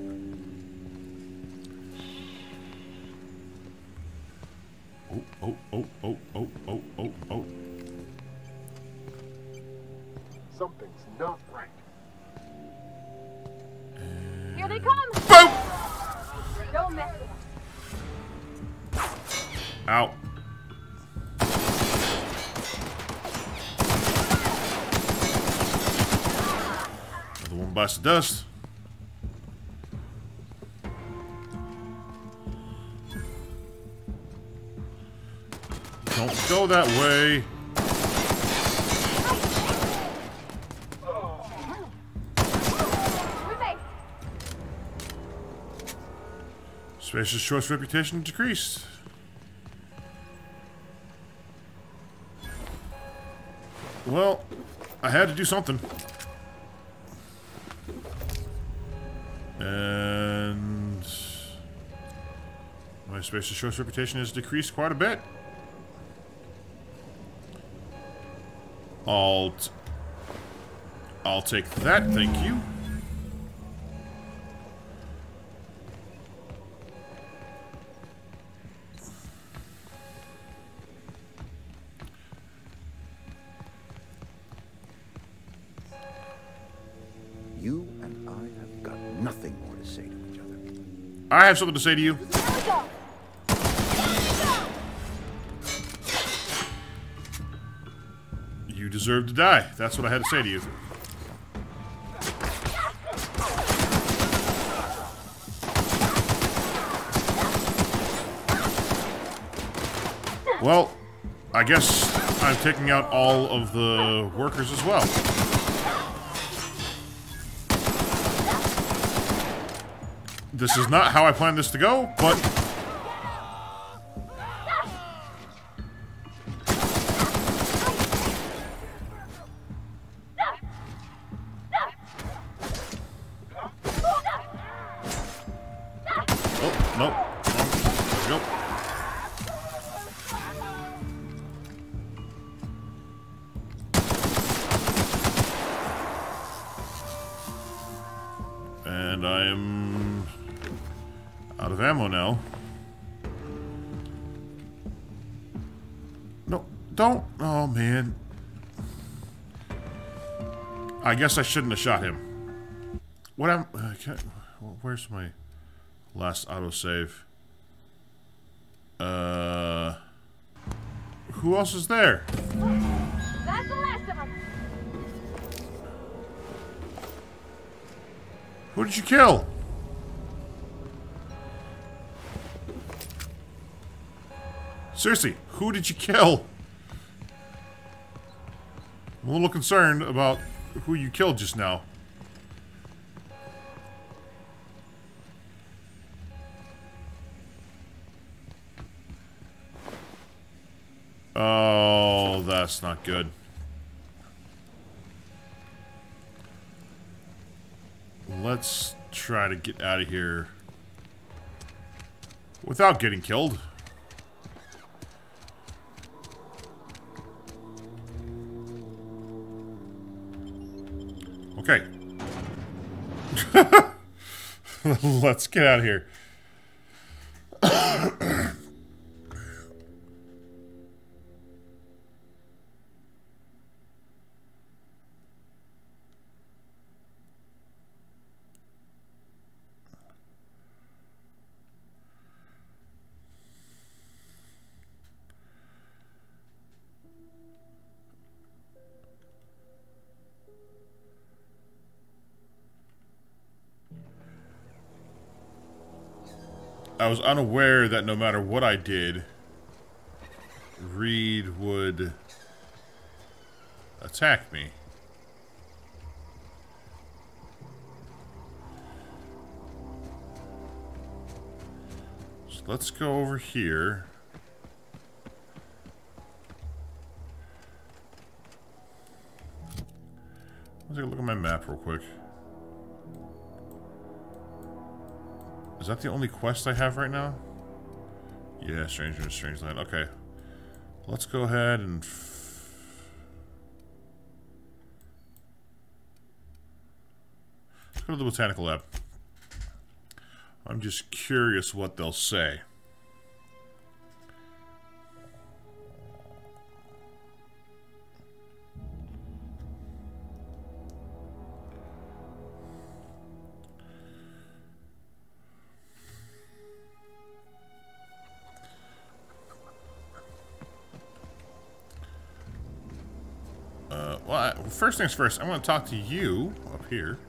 Oh. Something's not right. Here they come! Boom! Don't mess with them. Ow. Another one bites the dust. Don't go that way. Spacer's choice reputation decreased. Well, I had to do something. And my Spacer's choice reputation has decreased quite a bit. I'll take that, thank you. You and I have got nothing more to say to each other. I have something to say to you. You deserve to die. That's what I had to say to you. Well, I guess I'm taking out all of the workers as well. This is not how I planned this to go, but oh, nope. There we go. And I am out of ammo now. No, don't. Oh, man. I guess I shouldn't have shot him. What am... where's my last autosave? Who else is there? That's the last of them. Who did you kill? Seriously, who did you kill? I'm a little concerned about who you killed just now. Oh, that's not good. Let's try to get out of here without getting killed. Okay. Let's get out of here. I was unaware that no matter what I did, Reed would attack me. So let's go over here. Let's take a look at my map real quick. Is that the only quest I have right now? Yeah, Stranger in a Strange Land. Okay. Let's go ahead and... let's go to the Botanical Lab. I'm just curious what they'll say. Well, first things first, I want to talk to you up here.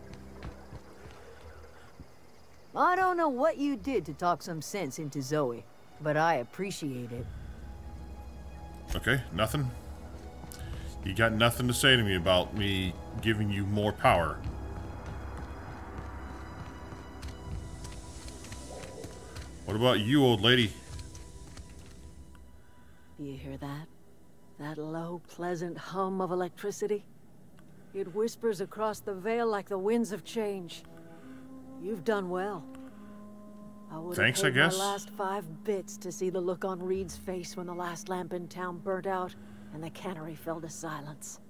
I don't know what you did to talk some sense into Zoe, but I appreciate it. Okay, nothing? You got nothing to say to me about me giving you more power? What about you, old lady? Do you hear that? That low, pleasant hum of electricity? It whispers across the veil like the winds of change. You've done well. I would have paid my last 5 bits to see the look on Reed's face when the last lamp in town burnt out and the cannery fell to silence.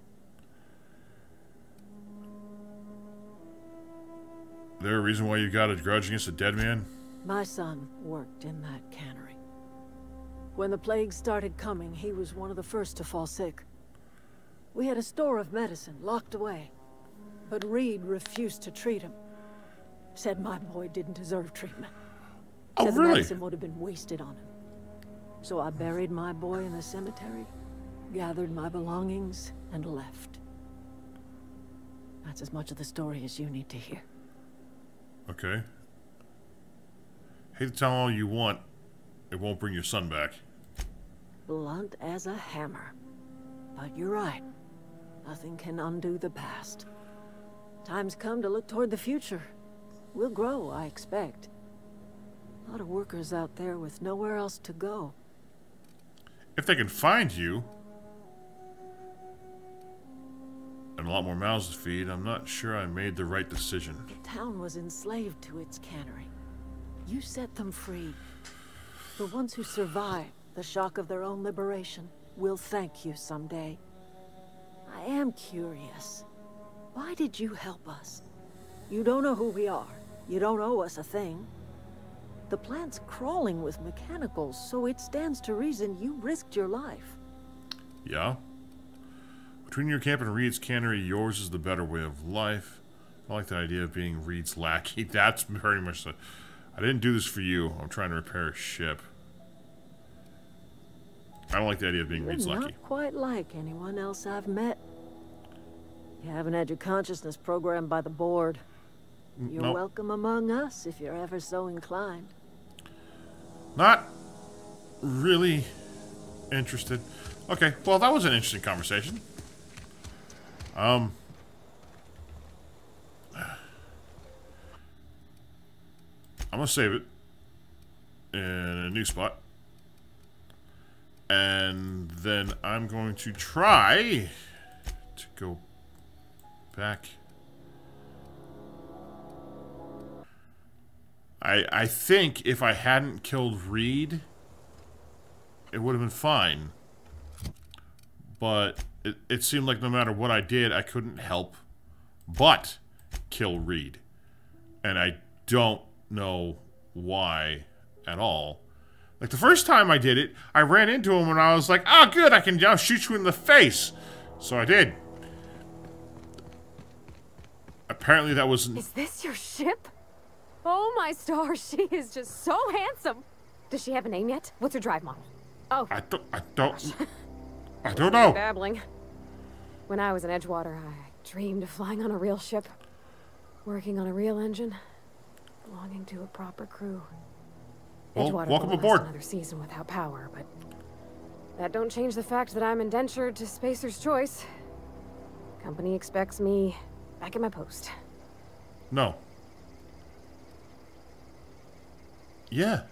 There a reason why you got a grudge against a dead man? My son worked in that cannery. When the plague started coming, he was one of the first to fall sick. We had a store of medicine locked away, but Reed refused to treat him. Said my boy didn't deserve treatment. Oh, Said really? the medicine would have been wasted on him. So I buried my boy in the cemetery, gathered my belongings, and left. That's as much of the story as you need to hear. Okay. Hate to tell all you want, it won't bring your son back. Blunt as a hammer. But you're right. Nothing can undo the past. Time's come to look toward the future. We'll grow, I expect. A lot of workers out there with nowhere else to go. If they can find you, and a lot more mouths to feed, I'm not sure I made the right decision. The town was enslaved to its cannery. You set them free. The ones who survived the shock of their own liberation will thank you someday. I am curious. Why did you help us? You don't know who we are. You don't owe us a thing. The plant's crawling with mechanicals, so it stands to reason you risked your life. Yeah? Between your camp and Reed's cannery, yours is the better way of life. I like the idea of being Reed's lackey. That's very much the... I didn't do this for you. I'm trying to repair a ship. I don't like the idea of being Reed's lackey. You're not quite like anyone else I've met. You haven't had your consciousness programmed by the board. You're Nope. welcome among us if you're ever so inclined. Not really interested. Okay, well, that was an interesting conversation. I'm gonna save it in a new spot. And then I'm going to try to go back. I think if I hadn't killed Reed, it would have been fine. But it seemed like no matter what I did, I couldn't help but kill Reed. And I don't know why at all. Like, the first time I did it, I ran into him and I was like, ah, good, I can now shoot you in the face. So I did. Apparently that was... Is this your ship? Oh my stars, she is just so handsome. Does she have a name yet? What's her drive model? Oh, I don't know. babbling. When I was in Edgewater, I dreamed of flying on a real ship, working on a real engine, belonging to a proper crew. Well, Edgewater welcome won't aboard. last another season without power, but that don't change the fact that I'm indentured to Spacer's Choice. Company expects me back at my post. No. Yeah.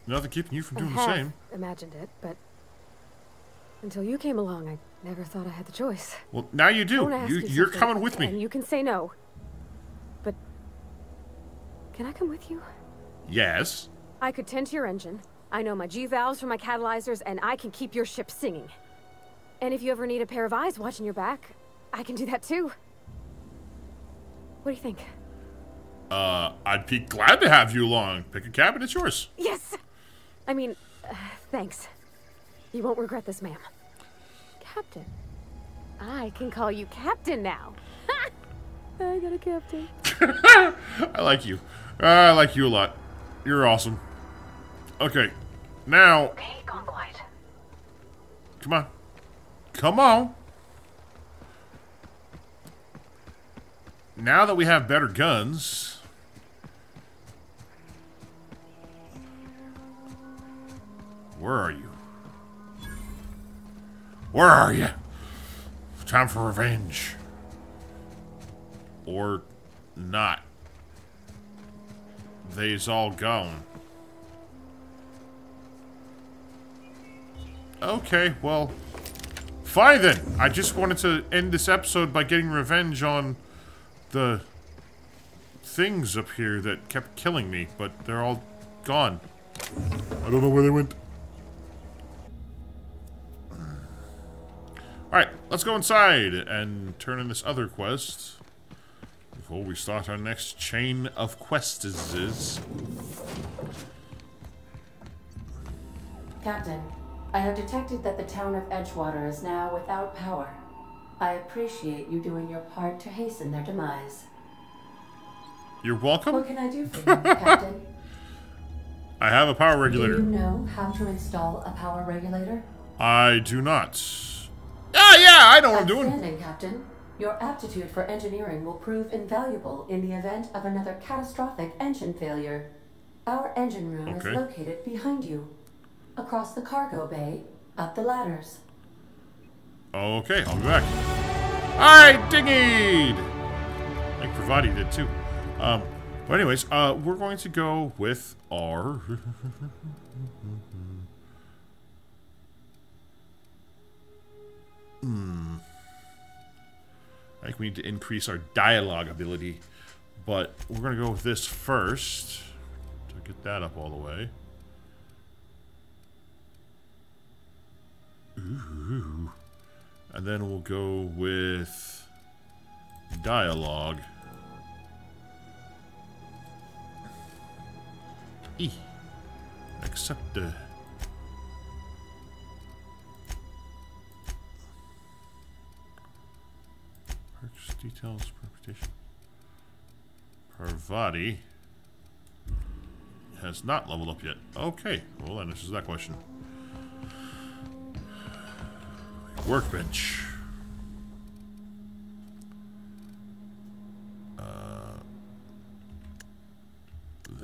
Nothing keeping you from doing the I same. imagined it, but until you came along, I never thought I had the choice. Well, now you I do. wanna ask you You're something, coming with and me. you can say no. But can I come with you? Yes. I could tend to your engine. I know my G-valves from my catalyzers, and I can keep your ship singing. And if you ever need a pair of eyes watching your back, I can do that too. What do you think? I'd be glad to have you along. Pick a cabin, it's yours. Yes! I mean, thanks. You won't regret this, ma'am. Captain. I can call you Captain now. I got a captain. I like you. I like you a lot. You're awesome. Okay. Now... Okay, gone quiet. Come on. Come on. Now that we have better guns... Where are you? Where are you? Time for revenge. Or not. They's all gone. Okay, well, fine then. I just wanted to end this episode by getting revenge on the things up here that kept killing me, but they're all gone. I don't know where they went. Alright, let's go inside and turn in this other quest before we start our next chain of quests. Captain, I have detected that the town of Edgewater is now without power. I appreciate you doing your part to hasten their demise. You're welcome. What can I do for you, Captain? I have a power Do regulator. you know how to install a power regulator? I do not. Ah, yeah, I know what I'm doing. Outstanding, Captain. Your aptitude for engineering will prove invaluable in the event of another catastrophic engine failure. Our engine room is Okay. located behind you, across the cargo bay, up the ladders. Okay, I'll be back. Alright, dinged! I think Pravati did too. But anyways, we're going to go with our... I think we need to increase our dialogue ability. But we're going to go with this first. To get that up all the way. Ooh. And then we'll go with dialogue. Accept the purchase details, reputation. Parvati has not leveled up yet. Okay, well that answers that question. Workbench.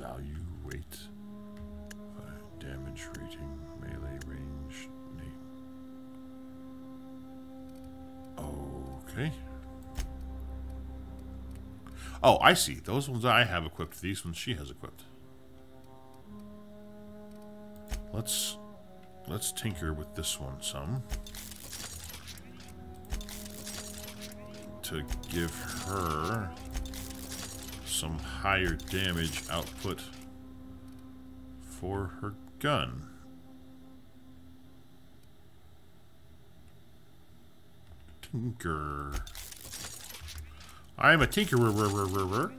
value, weight, damage rating, melee range, name. Okay. Oh, I see. Those ones I have equipped. These ones she has equipped. Let's tinker with this one some. To give her some higher damage output for her gun. Tinker. I am a tinkerer.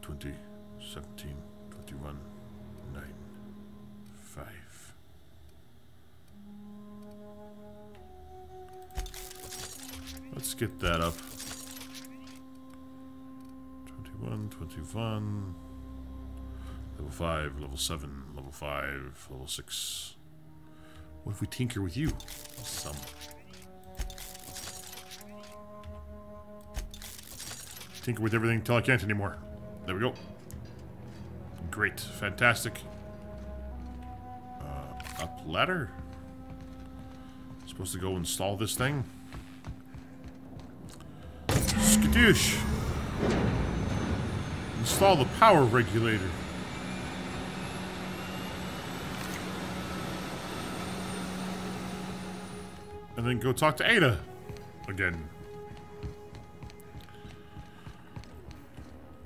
20, 17, 21, 9, 5. Let's get that up. 21, 21. Level 5, level 7, level 5, level 6. What if we tinker with you? Some. Tinker with everything until I can't anymore. There we go. Great. Fantastic. Up ladder. Supposed to go install this thing. Skadoosh. Install the power regulator. And then go talk to Ada again.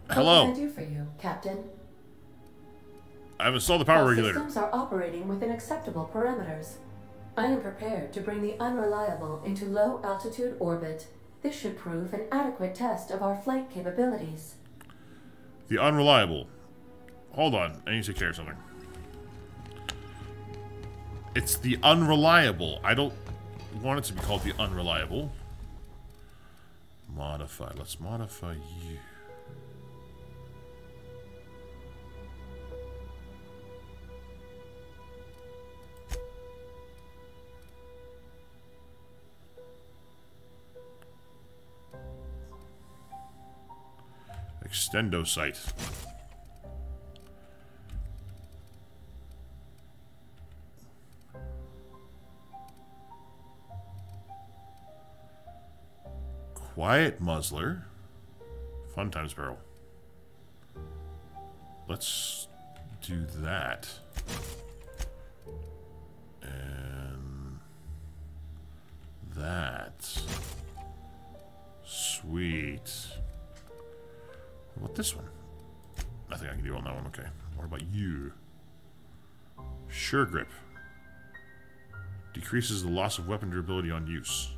Hello. What can I do for you, Captain? I've installed the power Our regulator. systems are operating within acceptable parameters. I am prepared to bring the Unreliable into low-altitude orbit. This should prove an adequate test of our flight capabilities. The Unreliable. Hold on, I need to take care of something. It's the Unreliable. I don't want it to be called the Unreliable. Modify. Let's modify you. Extendo sight. Quiet muzzler. Fun times barrel. Let's do that. And that. Sweet. What about this one? Nothing I can do on that one, okay. What about you? Sure grip. Decreases the loss of weapon durability on use.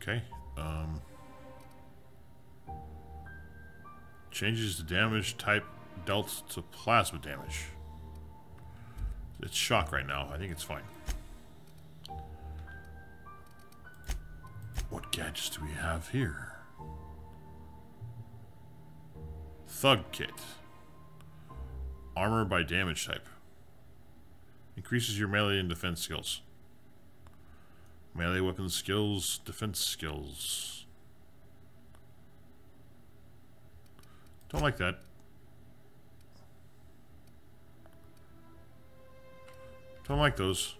Okay. Changes the damage type dealt to plasma damage. It's shock right now. I think it's fine. What gadgets do we have here? Thug kit. Armor by damage type. Increases your melee and defense skills. Melee weapon skills, defense skills. Don't like that. Don't like those.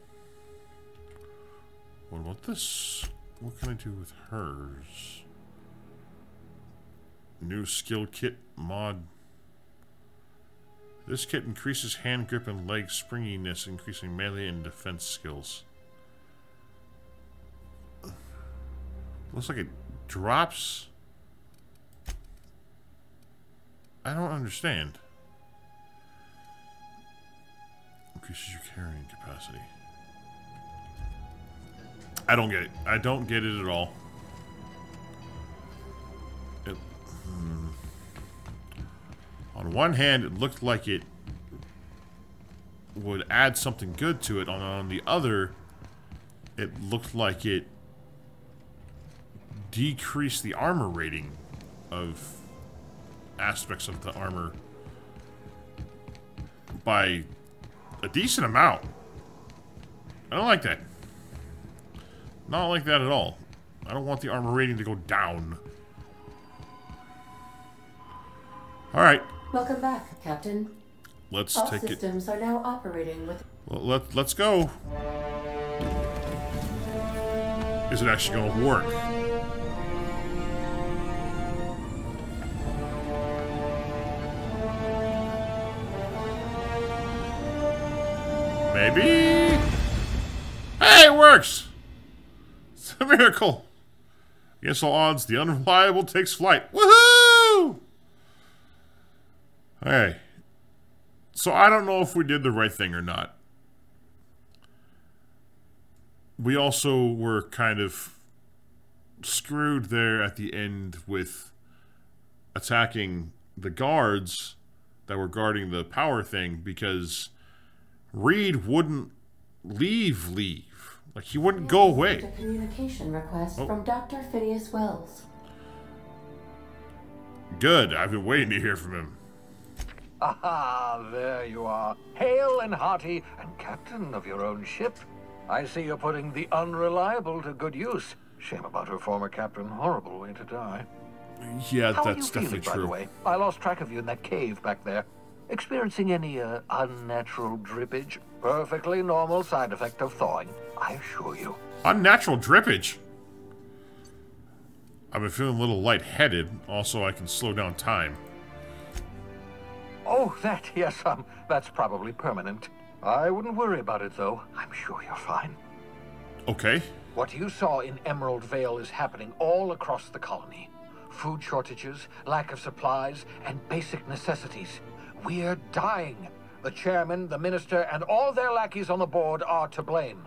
What about this? What can I do with hers? New skill kit mod. This kit increases hand grip and leg springiness, increasing melee and defense skills. Looks like it drops. I don't understand. Increases your carrying capacity. I don't get it. I don't get it at all. On one hand, it looked like it would add something good to it. On the other, it looked like it decreased the armor rating of aspects of the armor by a decent amount. I don't like that. Not like that at all. I don't want the armor rating to go down. Alright. Welcome back, Captain. Let's All take it. systems are now operating with... Well, let's go. Is it actually going to work? Maybe? Hey, it works! It's a miracle. Against all odds, the unreliable takes flight. Woohoo! Hey. So I don't know if we did the right thing or not. We also were kind of screwed there at the end with attacking the guards that were guarding the power thing because Reed wouldn't leave. Like, he wouldn't go away. A communication request from Dr. Phineas Wells. Good. I've been waiting to hear from him. Aha, there you are. Hale and hearty, and captain of your own ship. I see you're putting the unreliable to good use. Shame about her former captain. Horrible way to die. Yeah, How that's are you definitely feeling, by true. the way? I lost track of you in that cave back there. Experiencing any unnatural drippage? Perfectly normal side effect of thawing, I assure you. Unnatural drippage? I've been feeling a little lightheaded. Also, I can slow down time. Oh, that, yes, that's probably permanent. I wouldn't worry about it, though. I'm sure you're fine. Okay. What you saw in Emerald Vale is happening all across the colony. Food shortages, lack of supplies, and basic necessities. We're dying. The chairman, the minister, and all their lackeys on the board are to blame.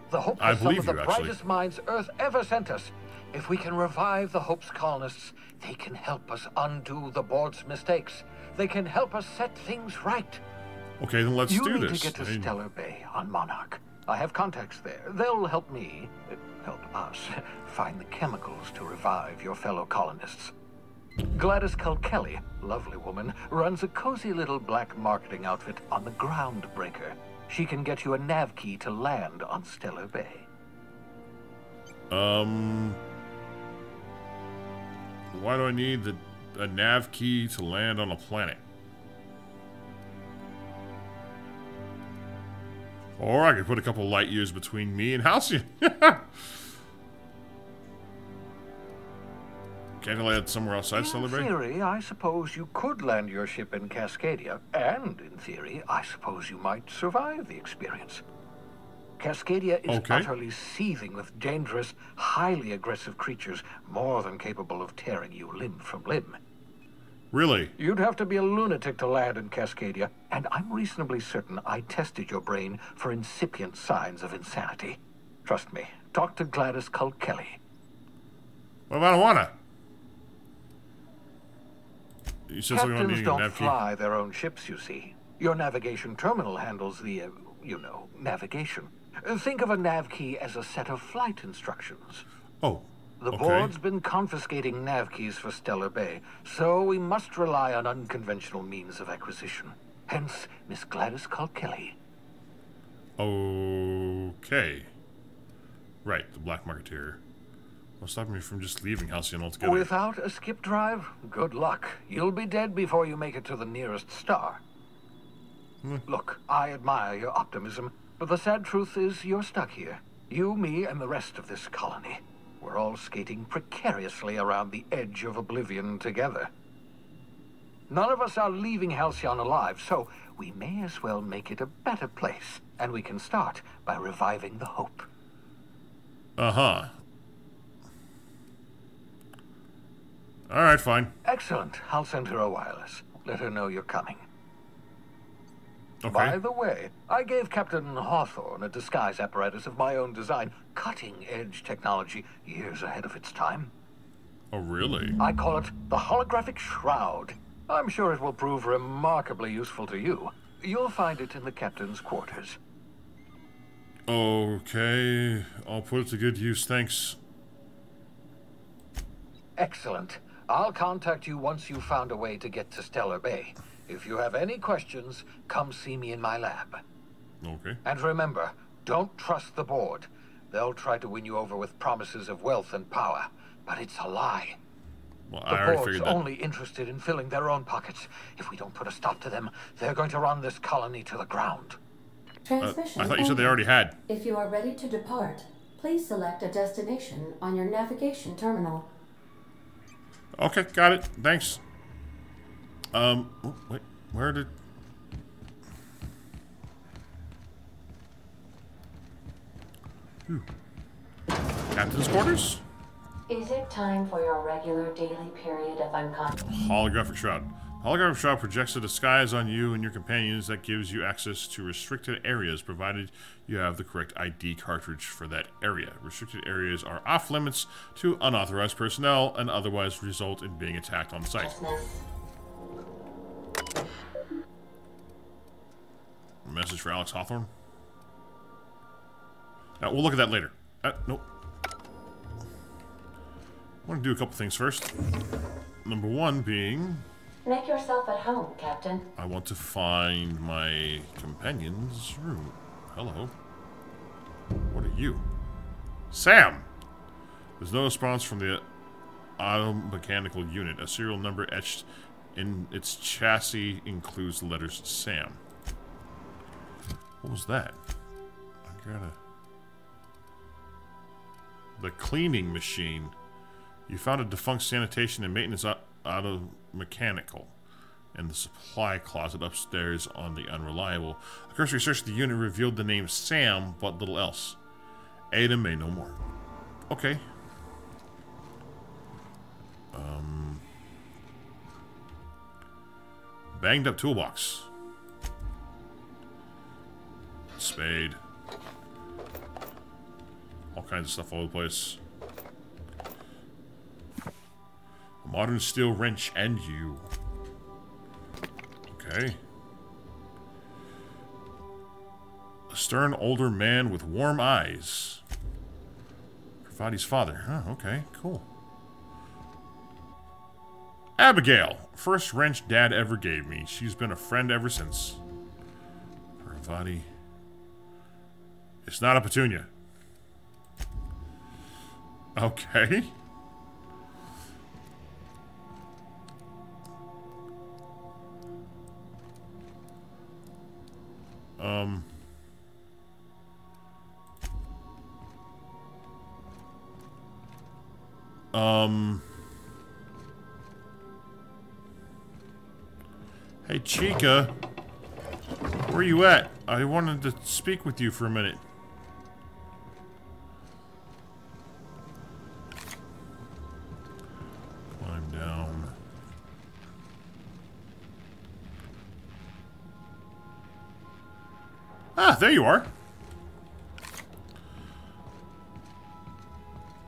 The Hope I is some of believe the you, actually. brightest minds Earth ever sent us. If we can revive the Hope's colonists, they can help us undo the board's mistakes. They can help us set things right. Okay, then let's you do need this. to get to Stellar Bay on Monarch. I have contacts there. They'll help me, help us, find the chemicals to revive your fellow colonists. Gladys Culkelly, lovely woman, runs a cozy little black marketing outfit on the Groundbreaker. She can get you a nav key to land on Stellar Bay. Why do I need a nav key to land on a planet? Or I could put a couple light years between me and Halcyon. Can't I land somewhere outside Stellar Bay? In theory, I suppose you could land your ship in Cascadia, and in theory, I suppose you might survive the experience. Cascadia is utterly seething with dangerous, highly aggressive creatures, more than capable of tearing you limb from limb. Really? You'd have to be a lunatic to land in Cascadia, and I'm reasonably certain I tested your brain for incipient signs of insanity. Trust me, talk to Gladys Culkelly. What about Awana? You said something about Captains needing a don't nav key. fly their own ships, you see. Your navigation terminal handles the, navigation. Think of a nav key as a set of flight instructions. Oh, The board's been confiscating nav keys for Stellar Bay, so we must rely on unconventional means of acquisition. Hence, Miss Gladys Culkelly. Okay. Right, the Black Marketeer. What's stopping me from just leaving Halcyon altogether? Without a skip drive, good luck. You'll be dead before you make it to the nearest star. Look, I admire your optimism, but the sad truth is you're stuck here. You, me, and the rest of this colony. We're all skating precariously around the edge of oblivion together. None of us are leaving Halcyon alive, so we may as well make it a better place, and we can start by reviving the hope. Uh-huh. Alright, fine. Excellent. I'll send her a wireless. Let her know you're coming. Okay. By the way, I gave Captain Hawthorne a disguise apparatus of my own design, cutting-edge technology, years ahead of its time. Oh, really? I call it the holographic shroud. I'm sure it will prove remarkably useful to you. You'll find it in the captain's quarters. Okay. I'll put it to good use, thanks. Excellent. I'll contact you once you've found a way to get to Stellar Bay. If you have any questions, come see me in my lab. Okay. And remember, don't trust the board. They'll try to win you over with promises of wealth and power, but it's a lie. Well, The I already board's figured that. only interested in filling their own pockets. If we don't put a stop to them, they're going to run this colony to the ground. Transmission. I thought you said they already had. If you are ready to depart, please select a destination on your navigation terminal. Okay, got it. Thanks. Oh, wait, where did... Captain's quarters? Is it time for your regular daily period of unconscious? Holographic shroud. Holographic shroud projects a disguise on you and your companions that gives you access to restricted areas, provided you have the correct ID cartridge for that area. Restricted areas are off limits to unauthorized personnel and otherwise result in being attacked on site. A message for Alex Hawthorne. Now, we'll look at that later. Nope. I want to do a couple things first. Number one being... Make yourself at home, Captain. I want to find my companion's room. Hello. What are you? Sam! There's no response from the automechanical unit. A serial number etched in its chassis includes the letters Sam. What was that? I gotta... The cleaning machine. You found a defunct sanitation and maintenance auto-mechanical in the supply closet upstairs on the Unreliable. A cursory search of the unit revealed the name Sam, but little else. Ada may know more. Okay. Banged up toolbox. Spade. All kinds of stuff all over the place. A modern steel wrench and you. Okay. A stern older man with warm eyes. Pravati's father. Huh, okay, cool. Abigail. First wrench Dad ever gave me. She's been a friend ever since. Pravati. It's not a petunia. Okay. Hey, Chica. Where are you at? I wanted to speak with you for a minute. Climb down. Ah, there you are.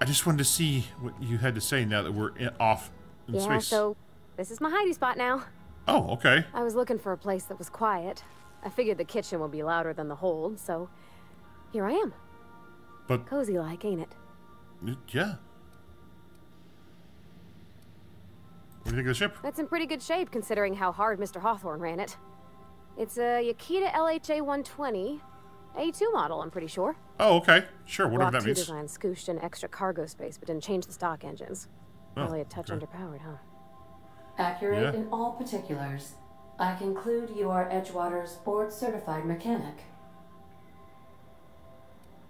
I just wanted to see what you had to say now that we're off in space. So this is my hidey spot now. Oh, okay. I was looking for a place that was quiet. I figured the kitchen would be louder than the hold, so here I am. But cozy like, ain't it? Yeah. What do you think of the ship? That's in pretty good shape considering how hard Mr. Hawthorne ran it. It's a Yakita LHA 120, A2 model, I'm pretty sure. Oh, okay. Sure, whatever Block that means. 2 design scooshed in extra cargo space, but didn't change the stock engines. Probably a touch underpowered, huh? Accurate in all particulars. I conclude you are Edgewater's board-certified mechanic.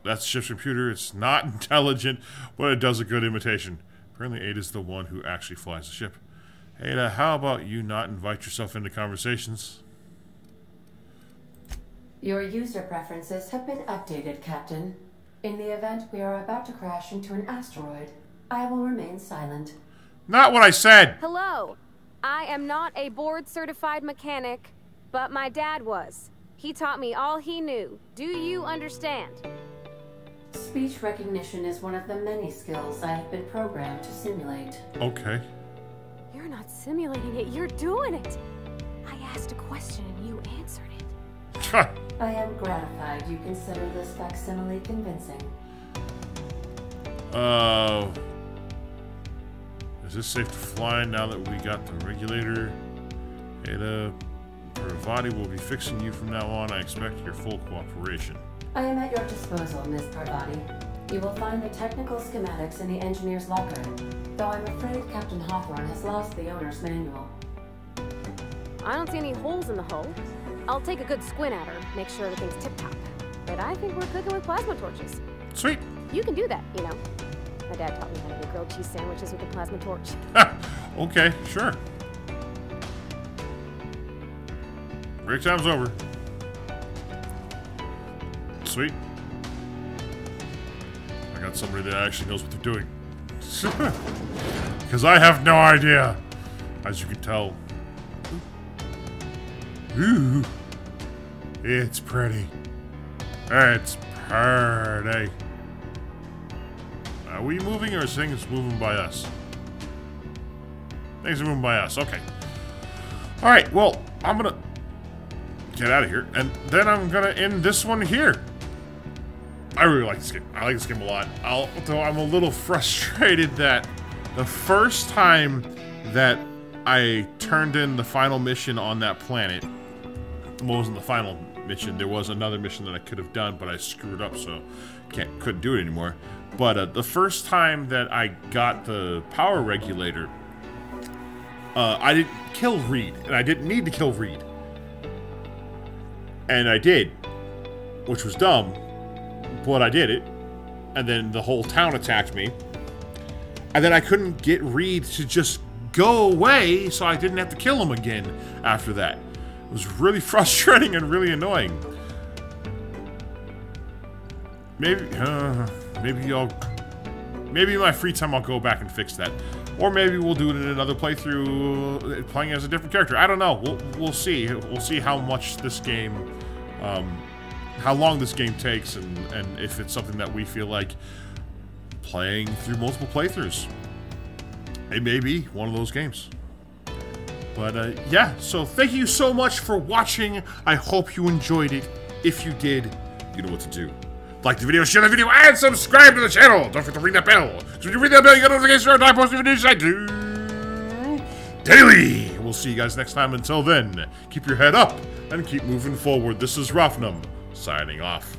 That's the ship's computer. It's not intelligent, but it does a good imitation. Apparently Ada's the one who actually flies the ship. Ada, how about you not invite yourself into conversations? Your user preferences have been updated, Captain. In the event we are about to crash into an asteroid, I will remain silent. Not what I said! Hello! I am not a board-certified mechanic, but my dad was. He taught me all he knew. Do you understand? Speech recognition is one of the many skills I have been programmed to simulate. Okay. You're not simulating it, you're doing it! I asked a question and you answered it. I am gratified you consider this facsimile convincing. Is this safe to fly now that we got the regulator? Ada, Parvati will be fixing you from now on. I expect your full cooperation. I am at your disposal, Miss Parvati. You will find the technical schematics in the engineer's locker, though I'm afraid Captain Hawthorne has lost the owner's manual. I don't see any holes in the hull. I'll take a good squint at her, make sure everything's tip-top. But I think we're cooking with plasma torches. Sweet. You can do that, you know. My dad taught me how to make grilled cheese sandwiches with a plasma torch. Okay, sure. Break time's over. Sweet. I got somebody that actually knows what they're doing. Because I have no idea. As you can tell. Ooh. It's pretty. It's pretty. Are we moving or is things moving by us? Things are moving by us. Okay. Alright, well, I'm gonna get out of here. And then I'm gonna end this one here. I really like this game. I like this game a lot. Although I'm a little frustrated that the first time that I turned in the final mission on that planet, well, it wasn't the final mission. There was another mission that I could have done, but I screwed up, so couldn't do it anymore. But the first time that I got the power regulator, I didn't kill Reed, and I didn't need to kill Reed. And I did, which was dumb. But I did it, and then the whole town attacked me, and then I couldn't get Reed to just go away, so I didn't have to kill him again after that. It was really frustrating and really annoying. Maybe in my free time I'll go back and fix that, or maybe we'll do it in another playthrough, playing as a different character. I don't know. We'll see. We'll see how much this game. How long this game takes, and if it's something that we feel like playing through multiple playthroughs. It may be one of those games. But yeah, so thank you so much for watching. I hope you enjoyed it. If you did, you know what to do. Like the video, share the video, and subscribe to the channel. Don't forget to ring that bell. So when you ring that bell, you get notifications every time I post videos I do daily. We'll see you guys next time. Until then, keep your head up and keep moving forward. This is Rafnum, signing off.